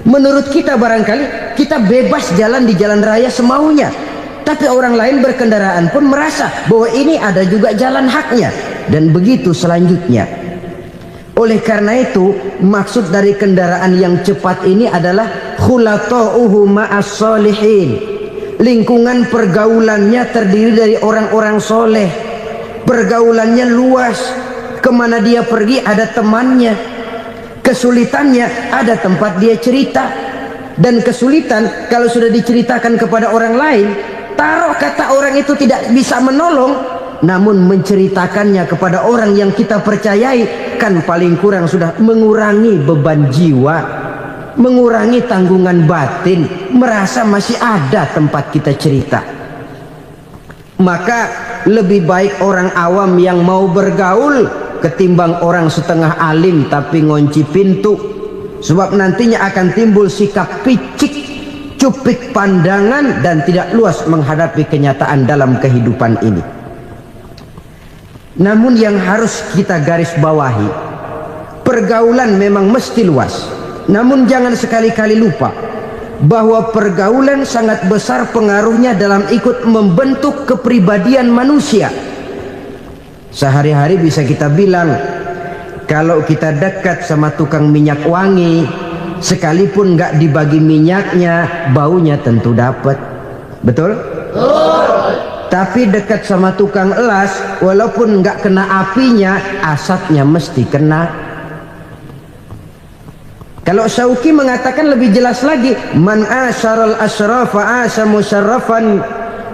Menurut kita barangkali kita bebas jalan di jalan raya semaunya, tapi orang lain berkendaraan pun merasa bahwa ini ada juga jalan haknya, dan begitu selanjutnya. Oleh karena itu, maksud dari kendaraan yang cepat ini adalah khulata'uhu ma'as solihin. Lingkungan pergaulannya terdiri dari orang-orang soleh. Pergaulannya luas, kemana dia pergi ada temannya. Kesulitannya ada tempat dia cerita. Dan kesulitan kalau sudah diceritakan kepada orang lain, taruh kata orang itu tidak bisa menolong, namun menceritakannya kepada orang yang kita percayai, kan paling kurang sudah mengurangi beban jiwa, mengurangi tanggungan batin, merasa masih ada tempat kita cerita. Maka lebih baik orang awam yang mau bergaul ketimbang orang setengah alim tapi ngunci pintu. Sebab nantinya akan timbul sikap picik, cupik pandangan, dan tidak luas menghadapi kenyataan dalam kehidupan ini. Namun yang harus kita garis bawahi, pergaulan memang mesti luas. Namun jangan sekali-kali lupa bahwa pergaulan sangat besar pengaruhnya dalam ikut membentuk kepribadian manusia. Sehari-hari bisa kita bilang, kalau kita dekat sama tukang minyak wangi, sekalipun nggak dibagi minyaknya, baunya tentu dapat. Betul? Tapi dekat sama tukang elas, walaupun nggak kena apinya, asapnya mesti kena. Kalau Syauqi mengatakan lebih jelas lagi, man asyaral asrafa asa musyarrafan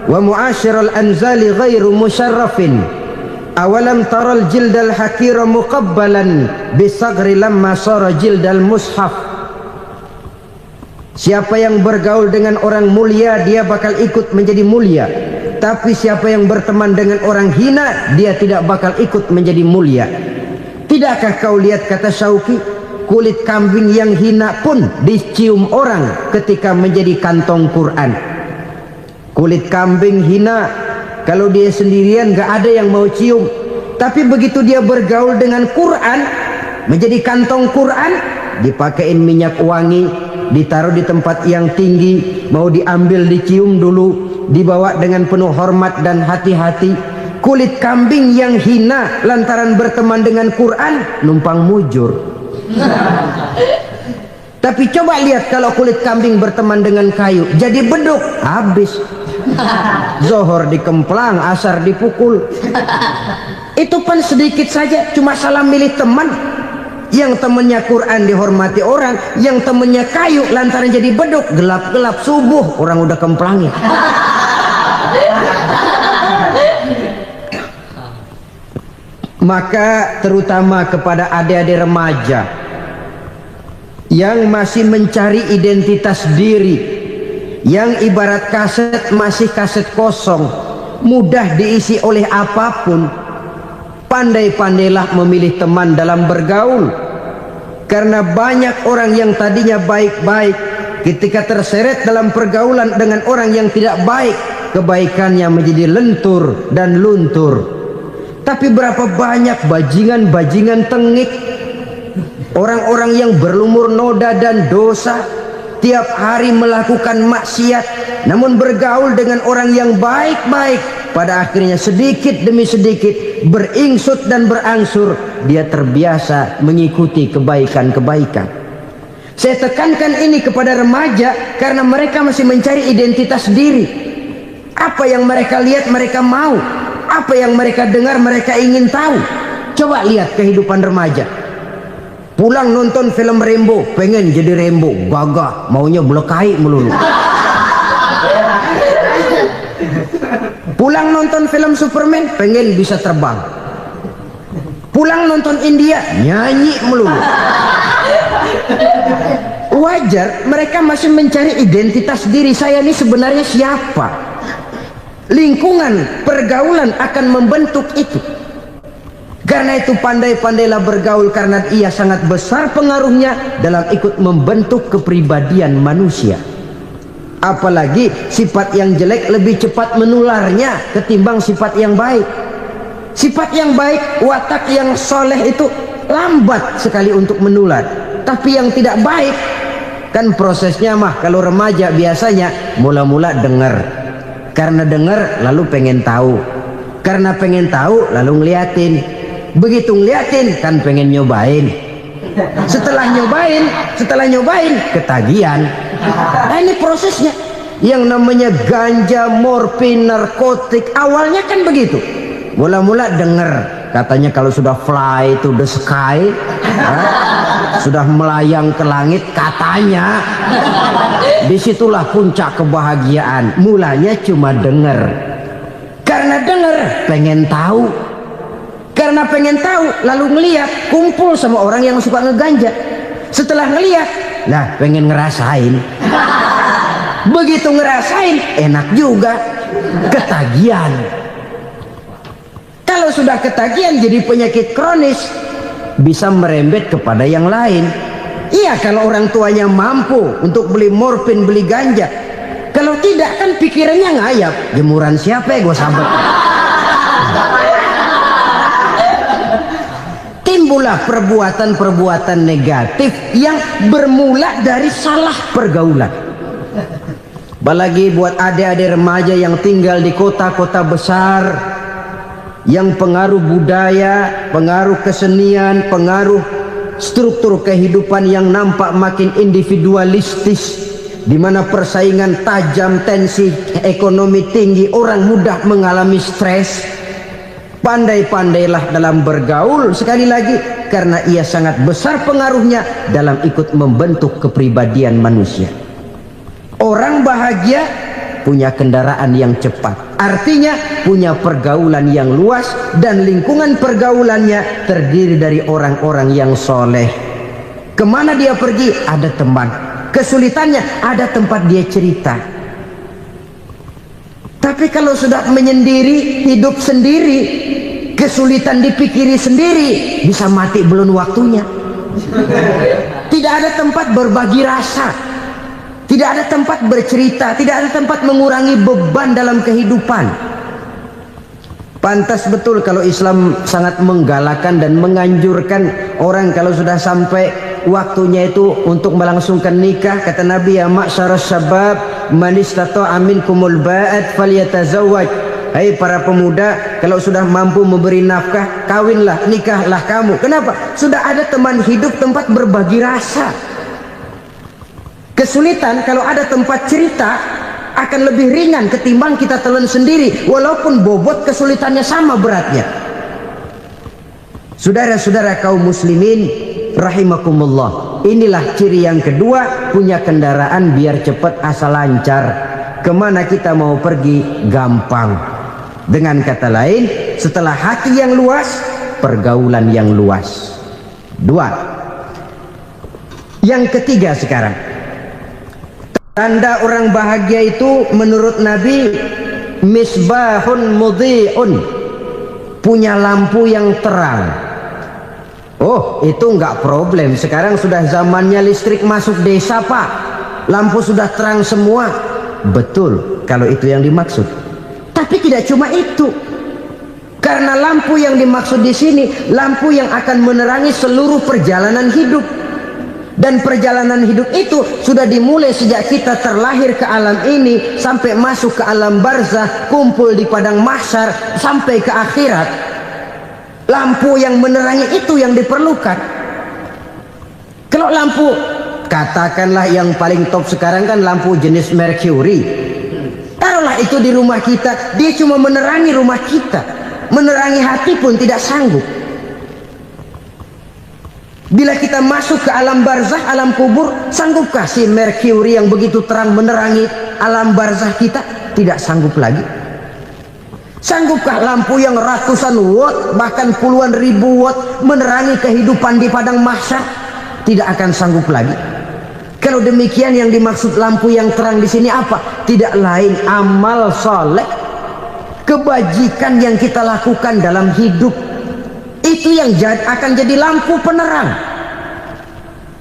wa muasyiral anzali ghairu musyarrafin. Awalam taral jildal hakira muqabbalan bisagri lamma sara jildal mushaf. Siapa yang bergaul dengan orang mulia, dia bakal ikut menjadi mulia. Tapi siapa yang berteman dengan orang hina, dia tidak bakal ikut menjadi mulia. Tidakkah kau lihat, kata Syauqi, kulit kambing yang hina pun dicium orang ketika menjadi kantong Quran. Kulit kambing hina, kalau dia sendirian gak ada yang mau cium. Tapi begitu dia bergaul dengan Quran, menjadi kantong Quran, dipakein minyak wangi, ditaruh di tempat yang tinggi, mau diambil dicium dulu, dibawa dengan penuh hormat dan hati-hati. Kulit kambing yang hina lantaran berteman dengan Quran, numpang mujur. Tapi coba lihat kalau kulit kambing berteman dengan kayu, jadi beduk, habis. Zohor dikemplang, asar dipukul. Itu pun sedikit saja, cuma salah milih teman. Yang temannya Quran dihormati orang, yang temannya kayu lantaran jadi beduk, gelap-gelap subuh orang udah kemplangi. Maka terutama kepada adik-adik remaja yang masih mencari identitas diri, yang ibarat kaset masih kaset kosong, mudah diisi oleh apapun, pandai-pandailah memilih teman dalam bergaul. Karena banyak orang yang tadinya baik-baik, ketika terseret dalam pergaulan dengan orang yang tidak baik, kebaikannya menjadi lentur dan luntur. Tapi berapa banyak bajingan-bajingan tengik, orang-orang yang berlumur noda dan dosa, tiap hari melakukan maksiat, namun bergaul dengan orang yang baik-baik, pada akhirnya sedikit demi sedikit beringsut dan berangsur dia terbiasa mengikuti kebaikan-kebaikan. Saya tekankan ini kepada remaja karena mereka masih mencari identitas diri. Apa yang mereka lihat mereka mau, apa yang mereka dengar mereka ingin tahu. Coba lihat kehidupan remaja. Pulang nonton film Rambo, pengen jadi Rambo, gagah, maunya belekai melulu. Pulang nonton film Superman, pengen bisa terbang. Pulang nonton India, nyanyi melulu. Wajar, mereka masih mencari identitas diri. Saya ini sebenarnya siapa? Lingkungan pergaulan akan membentuk itu. Karena itu pandai-pandailah bergaul, karena ia sangat besar pengaruhnya dalam ikut membentuk kepribadian manusia. Apalagi sifat yang jelek lebih cepat menularnya ketimbang sifat yang baik. Sifat yang baik, watak yang soleh itu lambat sekali untuk menular. Tapi yang tidak baik, kan prosesnya mah kalau remaja biasanya mula-mula dengar. Karena dengar lalu pengen tahu. Karena pengen tahu lalu ngeliatin. Begitu ngeliatin kan pengen nyobain. Setelah nyobain ketagihan. Nah, ini prosesnya. Yang namanya ganja, morfin, narkotik awalnya kan begitu. Mula-mula denger katanya kalau sudah fly to the sky, sudah melayang ke langit katanya, disitulah puncak kebahagiaan. Mulanya cuma denger. Karena denger pengen tahu. Karena pengen tahu lalu ngeliat, kumpul sama orang yang suka ngeganja. Setelah ngeliat, nah pengen ngerasain. Begitu ngerasain enak juga, ketagihan. Kalau sudah ketagihan jadi penyakit kronis, bisa merembet kepada yang lain. Iya, kalau orang tuanya mampu untuk beli morfin, beli ganja. Kalau tidak kan pikirannya ngayap, jemuran siapa ya gue sabet. Timbullah perbuatan-perbuatan negatif yang bermula dari salah pergaulan. Apalagi buat adik-adik remaja yang tinggal di kota-kota besar, yang pengaruh budaya, pengaruh kesenian, pengaruh struktur kehidupan yang nampak makin individualistis, di mana persaingan tajam, tensi ekonomi tinggi, orang mudah mengalami stres. Pandai-pandailah dalam bergaul, sekali lagi, karena ia sangat besar pengaruhnya dalam ikut membentuk kepribadian manusia. Orang bahagia punya kendaraan yang cepat, artinya punya pergaulan yang luas, dan lingkungan pergaulannya terdiri dari orang-orang yang soleh. Kemana dia pergi ada teman, kesulitannya ada tempat dia cerita. Tapi kalau sudah menyendiri, hidup sendiri, kesulitan dipikiri sendiri, bisa mati belum waktunya. Tidak ada tempat berbagi rasa, tidak ada tempat bercerita, tidak ada tempat mengurangi beban dalam kehidupan. Pantas betul kalau Islam sangat menggalakkan dan menganjurkan orang kalau sudah sampai waktunya itu untuk melangsungkan nikah. Kata Nabi, ya ma'syaras syabab man istata'a minkumul ba'at falyatazawwaj. Hai para pemuda, kalau sudah mampu memberi nafkah, kawinlah, nikahlah kamu. Kenapa? Sudah ada teman hidup, tempat berbagi rasa. Kesulitan kalau ada tempat cerita akan lebih ringan ketimbang kita telan sendiri, walaupun bobot kesulitannya sama beratnya. Saudara-saudara kaum muslimin rahimakumullah, inilah ciri yang kedua, punya kendaraan biar cepat asal lancar. Kemana kita mau pergi gampang. Dengan kata lain, setelah hati yang luas, pergaulan yang luas. Dua. Yang ketiga sekarang, tanda orang bahagia itu menurut Nabi, misbahun mudhi'un, punya lampu yang terang. Oh, itu enggak problem. Sekarang sudah zamannya listrik masuk desa, Pak. Lampu sudah terang semua. Betul, kalau itu yang dimaksud. Tapi tidak cuma itu. Karena lampu yang dimaksud di sini, lampu yang akan menerangi seluruh perjalanan hidup. Dan perjalanan hidup itu sudah dimulai sejak kita terlahir ke alam ini sampai masuk ke alam barzah, kumpul di padang mahsyar sampai ke akhirat. Lampu yang menerangi itu yang diperlukan. Kalau lampu, katakanlah yang paling top sekarang kan lampu jenis Mercury. Taruhlah itu di rumah kita, dia cuma menerangi rumah kita, menerangi hati pun tidak sanggup. Bila kita masuk ke alam barzah, alam kubur, sanggupkah si Mercury yang begitu terang menerangi alam barzah kita? Tidak sanggup lagi. Sanggupkah lampu yang ratusan watt, bahkan puluhan ribu watt menerangi kehidupan di padang mahsyar? Tidak akan sanggup lagi. Kalau demikian, yang dimaksud lampu yang terang di sini apa? Tidak lain amal soleh, kebajikan yang kita lakukan dalam hidup. Itu yang akan jadi lampu penerang.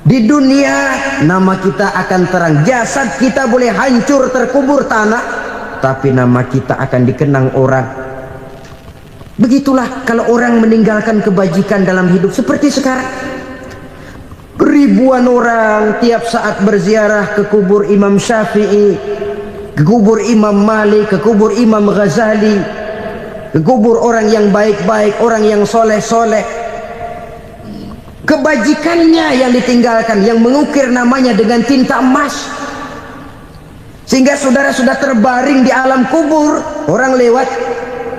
Di dunia nama kita akan terang. Jasad kita boleh hancur terkubur tanah, tapi nama kita akan dikenang orang. Begitulah kalau orang meninggalkan kebajikan dalam hidup seperti sekarang. Ribuan orang tiap saat berziarah ke kubur Imam Syafi'i, ke kubur Imam Malik, ke kubur Imam Ghazali, ke kubur orang yang baik-baik, orang yang soleh-soleh. Kebajikannya yang ditinggalkan, yang mengukir namanya dengan tinta emas, sehingga saudara sudah terbaring di alam kubur. Orang lewat,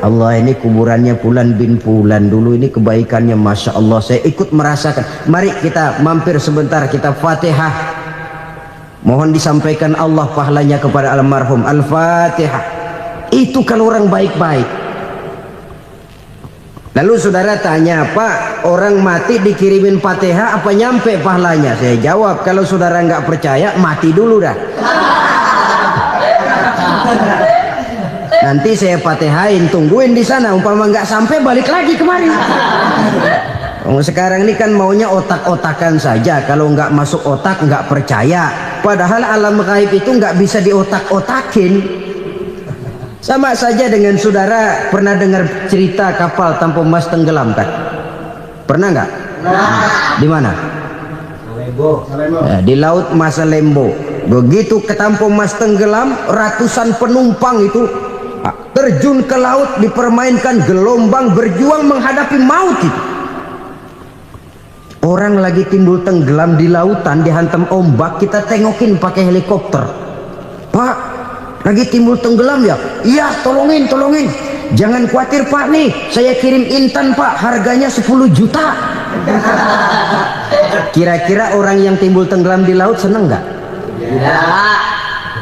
Allah, ini kuburannya Fulan bin Fulan, dulu ini kebaikannya Masya Allah, saya ikut merasakan. Mari kita mampir sebentar, kita Fatihah, mohon disampaikan Allah pahalanya kepada almarhum. Al-Fatihah. Itu kalau orang baik-baik. Lalu saudara tanya, Pak, orang mati dikirimin Fatihah apa nyampe pahalanya? Saya jawab, kalau saudara nggak percaya, mati dulu dah. Nanti saya Fatihain, tungguin di sana, umpama nggak sampai balik lagi kemari. Sekarang ini kan maunya otak-otakan saja, kalau nggak masuk otak nggak percaya. Padahal alam gaib itu nggak bisa diotak-otakin. Sama saja dengan saudara pernah dengar cerita kapal tanpa emas tenggelam kan? Pernah nggak? Di mana? Ya, di laut Masalembo. Begitu ketampo emas tenggelam, ratusan penumpang itu terjun ke laut, dipermainkan gelombang, berjuang menghadapi maut itu. Orang lagi timbul tenggelam di lautan, dihantam ombak, kita tengokin pakai helikopter. Pak, lagi timbul tenggelam ya? Iya, tolongin. Jangan khawatir Pak, nih saya kirim intan Pak, harganya 10 juta. Kira-kira orang yang timbul tenggelam di laut seneng nggak? Ya.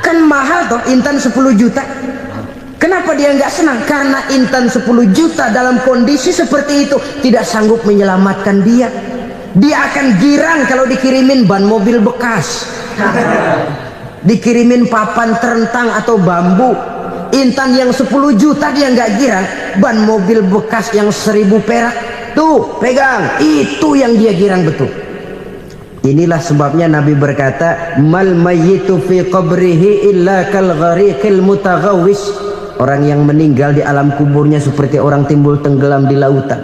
Kan mahal toh intan 10 juta. Kenapa dia nggak senang? Karena intan 10 juta dalam kondisi seperti itu tidak sanggup menyelamatkan dia. Dia akan girang kalau dikirimin ban mobil bekas, dikirimin papan terentang atau bambu. Intan yang 10 juta dia nggak girang, ban mobil bekas yang 1000 perak tuh pegang, itu yang dia girang betul. Inilah sebabnya Nabi berkata, mal mayyitu fi qabrihi illa kal ghariqil mutaghawwis. Orang yang meninggal di alam kuburnya seperti orang timbul tenggelam di lautan.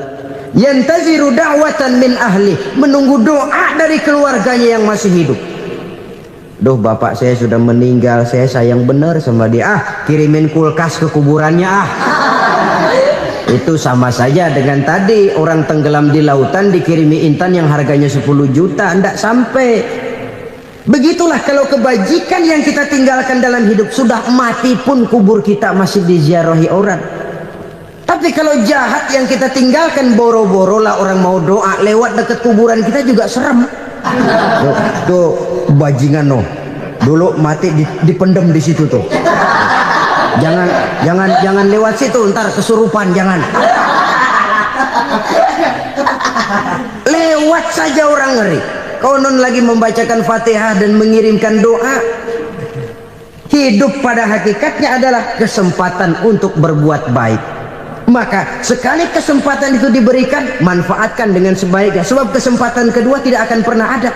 Yantaziru da'watan min ahli, menunggu doa dari keluarganya yang masih hidup. Duh, bapak saya sudah meninggal, saya sayang benar sama dia. Kirimin kulkas ke kuburannya Itu sama saja dengan tadi orang tenggelam di lautan dikirimi intan yang harganya 10 juta, ndak sampai. Begitulah kalau kebajikan yang kita tinggalkan dalam hidup, sudah mati pun kubur kita masih diziarahi orang. Tapi kalau jahat yang kita tinggalkan, boro-boro lah orang mau doa lewat dekat kuburan kita juga serem. Tuh bajingan no, dulu mati dipendem di situ tuh. Jangan lewat situ, ntar kesurupan, jangan. Lewat saja orang ngeri. Konon lagi membacakan Fatihah dan mengirimkan doa. Hidup pada hakikatnya adalah kesempatan untuk berbuat baik. Maka sekali kesempatan itu diberikan, manfaatkan dengan sebaiknya. Sebab kesempatan kedua tidak akan pernah ada.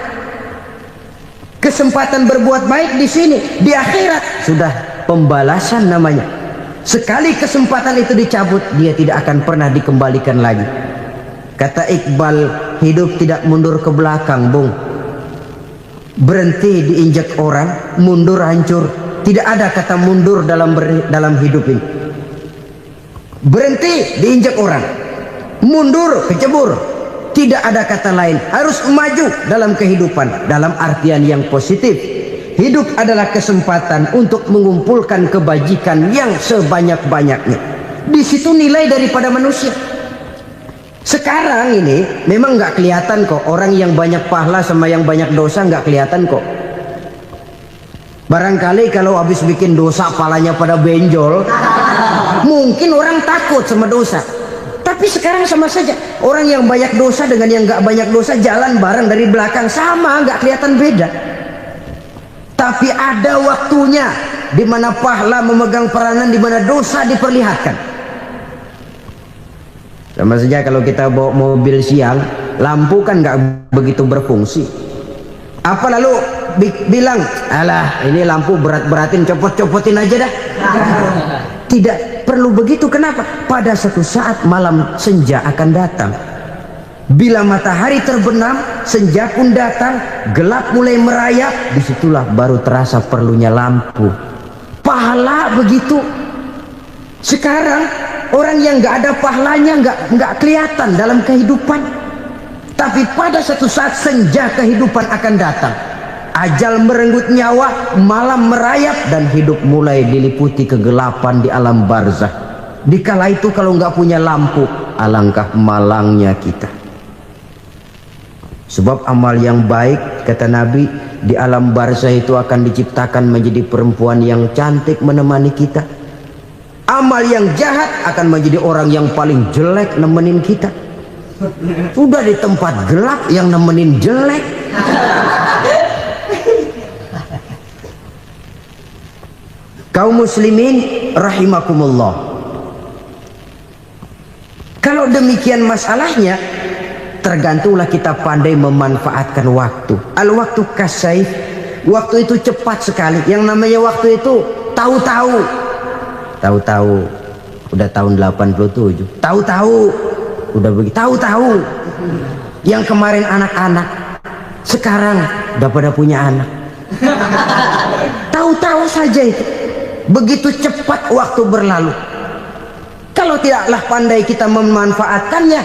Kesempatan berbuat baik di sini, di akhirat sudah pembalasan namanya. Sekali kesempatan itu dicabut, dia tidak akan pernah dikembalikan lagi. Kata Iqbal, hidup tidak mundur ke belakang, Bung. Berhenti diinjak orang, mundur hancur. Tidak ada kata mundur dalam hidup ini. Berhenti diinjak orang, mundur kecebur. Tidak ada kata lain, harus maju dalam kehidupan dalam artian yang positif. Hidup adalah kesempatan untuk mengumpulkan kebajikan yang sebanyak-banyaknya. Di situ nilai daripada manusia. Sekarang ini memang nggak kelihatan kok, orang yang banyak pahala sama yang banyak dosa nggak kelihatan kok. Barangkali kalau habis bikin dosa palanya pada benjol, mungkin orang takut sama dosa. Tapi sekarang sama saja, orang yang banyak dosa dengan yang nggak banyak dosa jalan bareng dari belakang, sama, nggak kelihatan beda. Tapi ada waktunya di mana pahala memegang peranan, di mana dosa diperlihatkan. Sama saja kalau kita bawa mobil siang, lampu kan nggak begitu berfungsi. Apa lalu bilang, alah ini lampu berat-beratin, copot-copotin aja dah. Tidak perlu begitu. Kenapa? Pada satu saat malam senja akan datang. Bila matahari terbenam, senja pun datang, gelap mulai merayap, disitulah baru terasa perlunya lampu. Pahala begitu. Sekarang orang yang nggak ada pahalanya nggak kelihatan dalam kehidupan. Tapi pada satu saat senja kehidupan akan datang. Ajal merenggut nyawa, malam merayap, dan hidup mulai diliputi kegelapan di alam barzah. Dikala itu kalau nggak punya lampu, alangkah malangnya kita. Sebab amal yang baik, kata Nabi, di alam barzah itu akan diciptakan menjadi perempuan yang cantik menemani kita. Amal yang jahat akan menjadi orang yang paling jelek nemenin kita. Sudah di tempat gelap yang nemenin jelek. Kaum muslimin rahimakumullah. Kalau demikian masalahnya, tergantunglah kita pandai memanfaatkan waktu. Al-waktu kasayf, waktu itu cepat sekali. Yang namanya waktu itu tahu-tahu. Tahu-tahu udah tahun 87. Tahu-tahu udah begitu. Tahu-tahu yang kemarin anak-anak, sekarang udah pada punya anak. Tahu-tahu saja itu. Begitu cepat waktu berlalu. Kalau tidaklah pandai kita memanfaatkannya,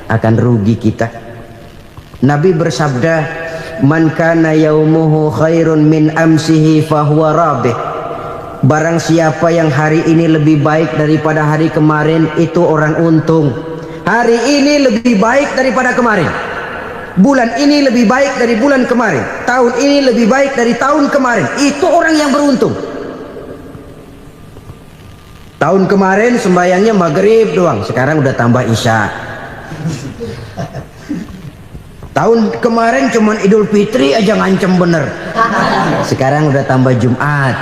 akan rugi kita. Nabi bersabda, man kana yaumuhu khairun min amsihi fahuwa rabih. Barang siapa yang hari ini lebih baik daripada hari kemarin, itu orang untung. Hari ini lebih baik daripada kemarin. Bulan ini lebih baik dari bulan kemarin. Tahun ini lebih baik dari tahun kemarin. Itu orang yang beruntung. Tahun kemarin sembahyangnya maghrib doang, sekarang udah tambah isya. Tahun kemarin cuman Idul Fitri aja ngancem bener, sekarang udah tambah Jumat,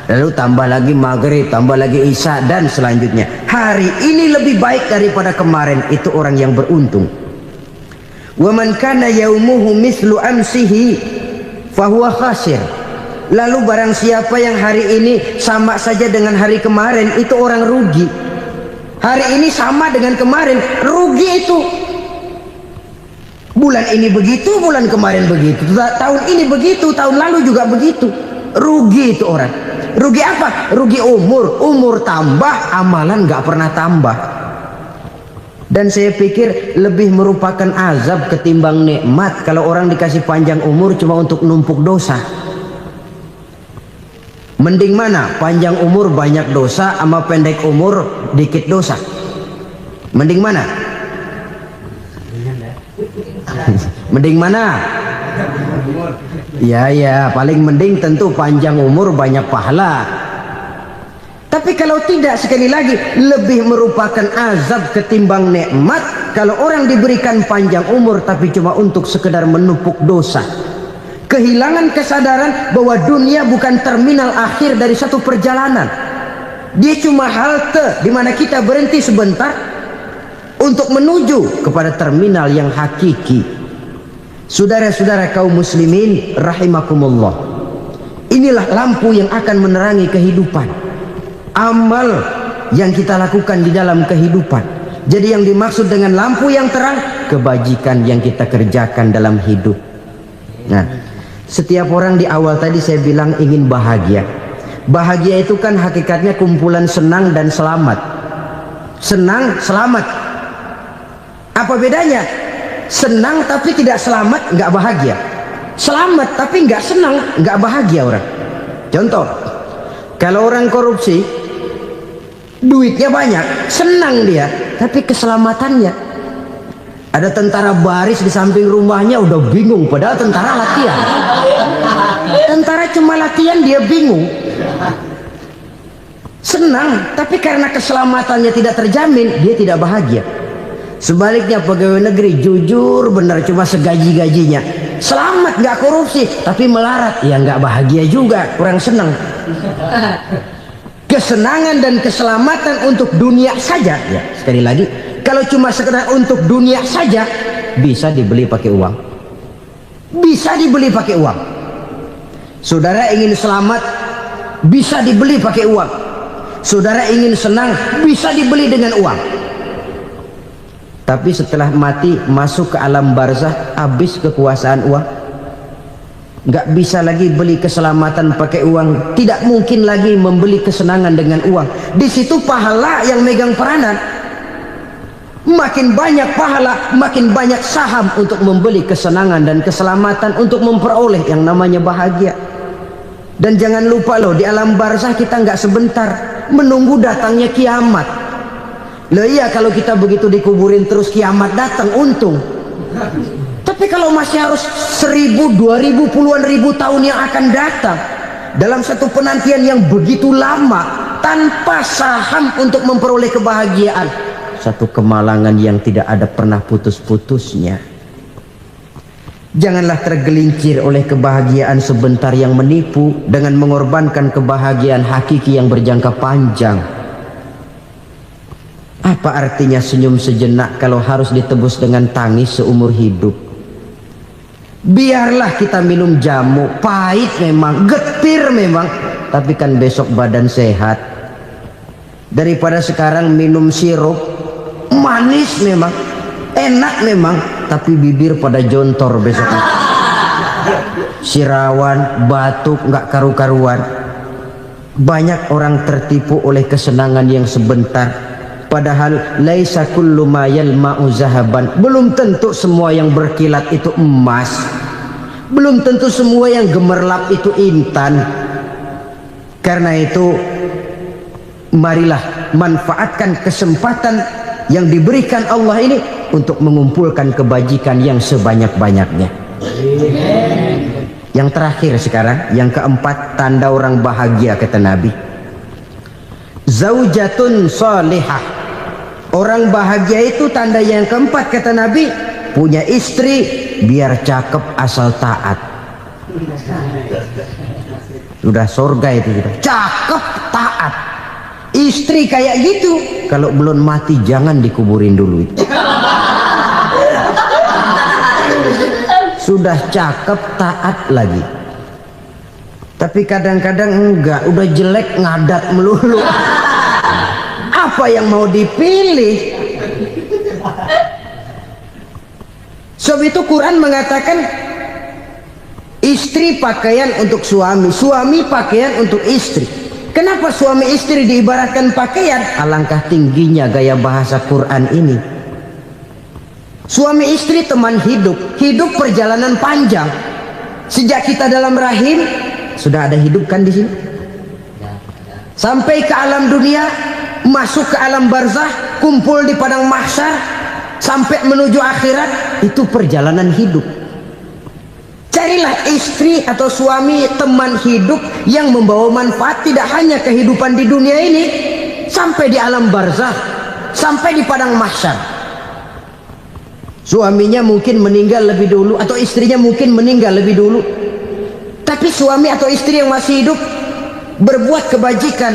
lalu tambah lagi maghrib, tambah lagi isya, dan selanjutnya. Hari ini lebih baik daripada kemarin, itu orang yang beruntung. Wa man kana yaumuhu mislu amsihi fahuwa khasir. Lalu barang siapa yang hari ini sama saja dengan hari kemarin, itu orang rugi. Hari ini sama dengan kemarin, rugi itu. Bulan ini begitu, bulan kemarin begitu, tahun ini begitu, tahun lalu juga begitu. Rugi itu orang. Rugi apa? Rugi umur. Umur tambah, amalan gak pernah tambah. Dan saya pikir lebih merupakan azab ketimbang nikmat kalau orang dikasih panjang umur cuma untuk numpuk dosa. Mending mana? Panjang umur banyak dosa sama pendek umur dikit dosa? Mending mana? Mending mana? Ya, paling mending tentu panjang umur banyak pahala. Tapi kalau tidak, sekali lagi, lebih merupakan azab ketimbang nikmat kalau orang diberikan panjang umur tapi cuma untuk sekedar menumpuk dosa. Kehilangan kesadaran bahwa dunia bukan terminal akhir dari satu perjalanan. Dia cuma halte di mana kita berhenti sebentar untuk menuju kepada terminal yang hakiki. Saudara-saudara kaum muslimin rahimakumullah. Inilah lampu yang akan menerangi kehidupan. Amal yang kita lakukan di dalam kehidupan. Jadi yang dimaksud dengan lampu yang terang, kebajikan yang kita kerjakan dalam hidup. Nah, setiap orang di awal tadi saya bilang ingin bahagia. Bahagia itu kan hakikatnya kumpulan senang dan selamat. Senang, selamat. Apa bedanya? Senang tapi tidak selamat, nggak bahagia. Selamat tapi nggak senang, nggak bahagia orang. Contoh, kalau orang korupsi, duitnya banyak, senang dia, tapi keselamatannya. Ada tentara baris di samping rumahnya udah bingung, padahal tentara latihan. Tentara cuma latihan, dia bingung. Senang, tapi karena keselamatannya tidak terjamin, dia tidak bahagia. Sebaliknya pegawai negeri jujur benar, cuma segaji-gajinya, selamat nggak korupsi, tapi melarat, ya nggak bahagia juga, kurang senang. Kesenangan dan keselamatan untuk dunia saja, ya sekali lagi, Kalau cuma sekedar untuk dunia saja, bisa dibeli pakai uang. Bisa dibeli pakai uang. Saudara ingin selamat, bisa dibeli pakai uang. Saudara ingin senang, bisa dibeli dengan uang. Tapi setelah mati, masuk ke alam barzah, habis kekuasaan uang. Nggak bisa lagi beli keselamatan pakai uang. Tidak mungkin lagi membeli kesenangan dengan uang. Di situ pahala yang megang peranan. Makin banyak pahala, makin banyak saham untuk membeli kesenangan dan keselamatan, untuk memperoleh yang namanya bahagia. Dan jangan lupa loh, di alam barzah kita nggak sebentar, menunggu datangnya kiamat. Loh iya, kalau kita begitu dikuburin terus kiamat datang, untung. Tapi kalau masih harus 1000, 2000, puluhan ribu tahun yang akan datang, dalam satu penantian yang begitu lama, tanpa saham untuk memperoleh kebahagiaan, satu kemalangan yang tidak ada pernah putus-putusnya. Janganlah tergelincir oleh kebahagiaan sebentar yang menipu dengan mengorbankan kebahagiaan hakiki yang berjangka panjang. Apa artinya senyum sejenak kalau harus ditebus dengan tangis seumur hidup? Biarlah kita minum jamu, pahit memang, getir memang, tapi kan besok badan sehat. Daripada sekarang minum sirup, manis memang, enak memang, tapi bibir pada jontor besok. Sirawan, batuk, nggak karu-karuan. Banyak orang tertipu oleh kesenangan yang sebentar, padahal laisa kullu ma yalma'u zahaban. Belum tentu semua yang berkilat itu emas. Belum tentu semua yang gemerlap itu intan. Karena itu, marilah manfaatkan kesempatan yang diberikan Allah ini untuk mengumpulkan kebajikan yang sebanyak-banyaknya. Yang terakhir sekarang, yang keempat, tanda orang bahagia kata Nabi. Zaujatun salihah. Orang bahagia itu tanda yang keempat kata Nabi, punya istri biar cakep asal taat. Sudah surga itu sudah. Cakep taat. Istri kayak gitu, kalau belum mati jangan dikuburin dulu itu. Sudah cakep taat lagi. Tapi kadang-kadang enggak, udah jelek ngadat melulu. Apa yang mau dipilih? Sebab itu Quran mengatakan istri pakaian untuk suami, suami pakaian untuk istri. Kenapa suami istri diibaratkan pakaian? Alangkah tingginya gaya bahasa Quran ini. Suami istri teman hidup, hidup perjalanan panjang. Sejak kita dalam rahim sudah ada hidup kan di sini. Sampai ke alam dunia, masuk ke alam barzah, kumpul di padang mahsyar, sampai menuju akhirat, itu perjalanan hidup. Carilah istri atau suami teman hidup yang membawa manfaat tidak hanya kehidupan di dunia ini, sampai di alam barzah, sampai di padang mahsyar. Suaminya mungkin meninggal lebih dulu, atau istrinya mungkin meninggal lebih dulu, tapi suami atau istri yang masih hidup berbuat kebajikan.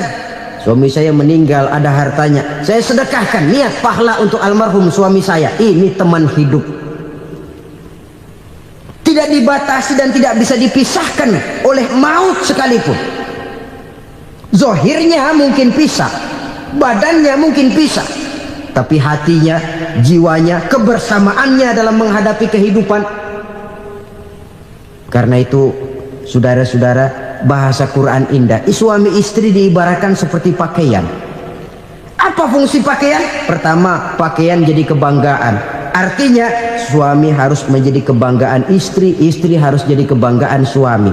Suami saya meninggal, ada hartanya, saya sedekahkan, niat pahala untuk almarhum suami saya. Ini teman hidup, tidak dibatasi dan tidak bisa dipisahkan oleh maut sekalipun. Zohirnya mungkin pisah, badannya mungkin pisah, tapi hatinya, jiwanya, kebersamaannya dalam menghadapi kehidupan. Karena itu saudara-saudara, bahasa Quran indah. Suami istri diibaratkan seperti pakaian. Apa fungsi pakaian? Pertama, pakaian jadi kebanggaan. Artinya suami harus menjadi kebanggaan istri, istri harus jadi kebanggaan suami.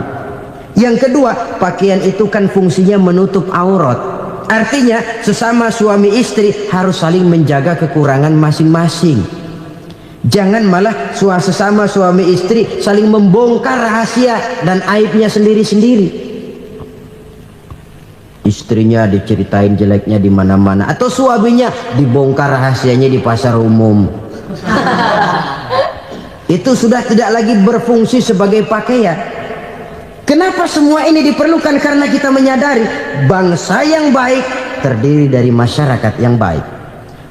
Yang kedua, pakaian itu kan fungsinya menutup aurat. Artinya sesama suami istri harus saling menjaga kekurangan masing-masing. Jangan malah sesama suami istri saling membongkar rahasia dan aibnya sendiri-sendiri. Istrinya diceritain jeleknya di mana-mana, atau suaminya dibongkar rahasianya di pasar umum. Itu sudah tidak lagi berfungsi sebagai pakaian. Kenapa semua ini diperlukan? Karena kita menyadari bangsa yang baik terdiri dari masyarakat yang baik.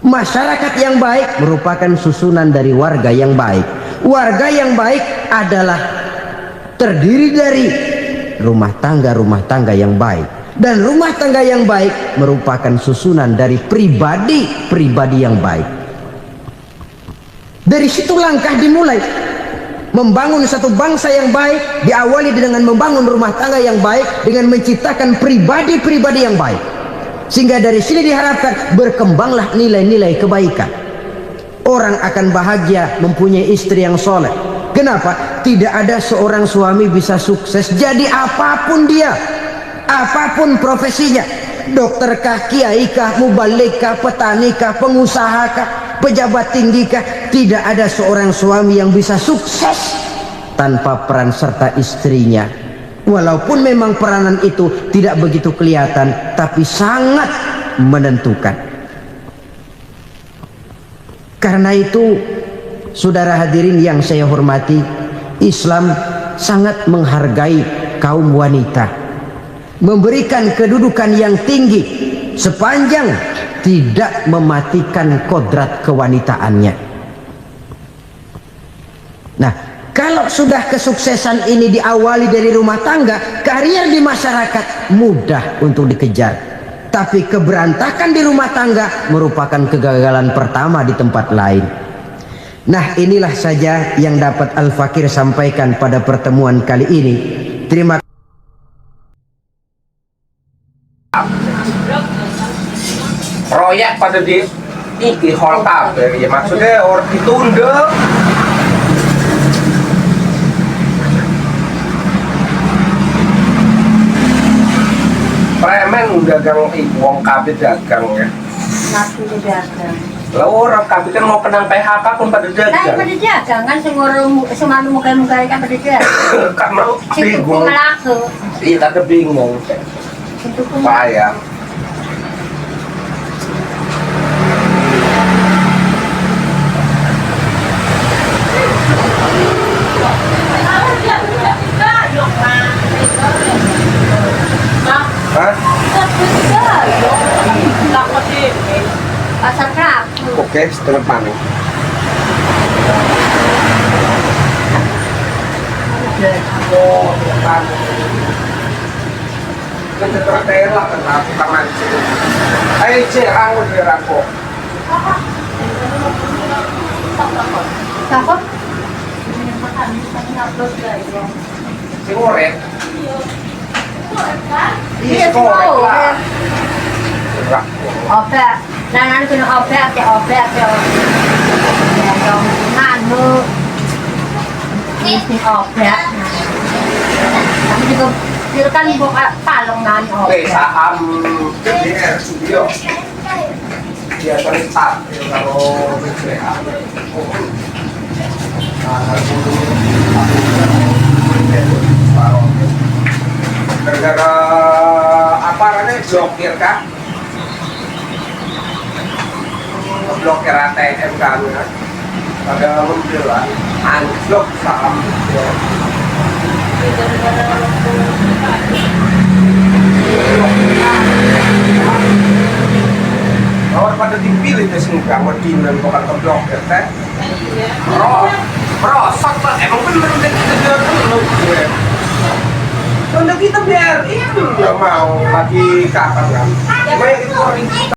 Masyarakat yang baik merupakan susunan dari warga yang baik. Warga yang baik adalah terdiri dari rumah tangga yang baik. Dan rumah tangga yang baik merupakan susunan dari pribadi yang baik. Dari situ langkah dimulai. Membangun satu bangsa yang baik diawali dengan membangun rumah tangga yang baik, dengan menciptakan pribadi yang baik. Sehingga dari sini diharapkan berkembanglah nilai-nilai kebaikan. Orang akan bahagia mempunyai istri yang soleh. Kenapa? Tidak ada seorang suami bisa sukses jadi apapun dia, apapun profesinya, dokterkah, kiaikah, mubalikah, petanikah, pengusahakah, pejabat tinggikah, tidak ada seorang suami yang bisa sukses tanpa peran serta istrinya. Walaupun memang peranan itu tidak begitu kelihatan, tapi sangat menentukan. Karena itu, saudara hadirin yang saya hormati, Islam sangat menghargai kaum wanita, memberikan kedudukan yang tinggi sepanjang tidak mematikan kodrat kewanitaannya. Nah, kalau sudah kesuksesan ini diawali dari rumah tangga, karier di masyarakat mudah untuk dikejar. Tapi keberantakan di rumah tangga merupakan kegagalan pertama di tempat lain. Nah, inilah saja yang dapat Al-Fakir sampaikan pada pertemuan kali ini. Terima kasih. Proyek pada di iki hall kafe, ya maksudnya orang ditunda. Premen dagang wong kabeh dagang ya. Naku dagang. Lah orang kabeh kan mau kenang PHK pun pada Lah dagang. pada dagang kan semalu muka-muka kan pada dagang. Karena bingung. Malaku. Iya, tak bingung. Payah. Hah? Pasar Kraku. Oke, setengah panik. Oh, panik. Kan tertera kan aku kaman. Ayo cek aku di rako. Siapa? Sing orek. Iya, orek lah. Opek. Nah, kena opek ya. Ya, dong. Nganu. Ini opek. Tapi juga dia kan buka palong nani Oke, opek. saham DDR Studio. Dia terlihat kalau BCA. Gara-gara apa namanya blokir kah? Blokir ATM kan ya. Pada membela anjlok saham. Kalau pada dipilih deh semua wadinan bukan keblokir teh. Merosot lah, emang bener kita biar dulu gue. Udah kita biar itu nggak mau lagi kapan kan? Cuma itu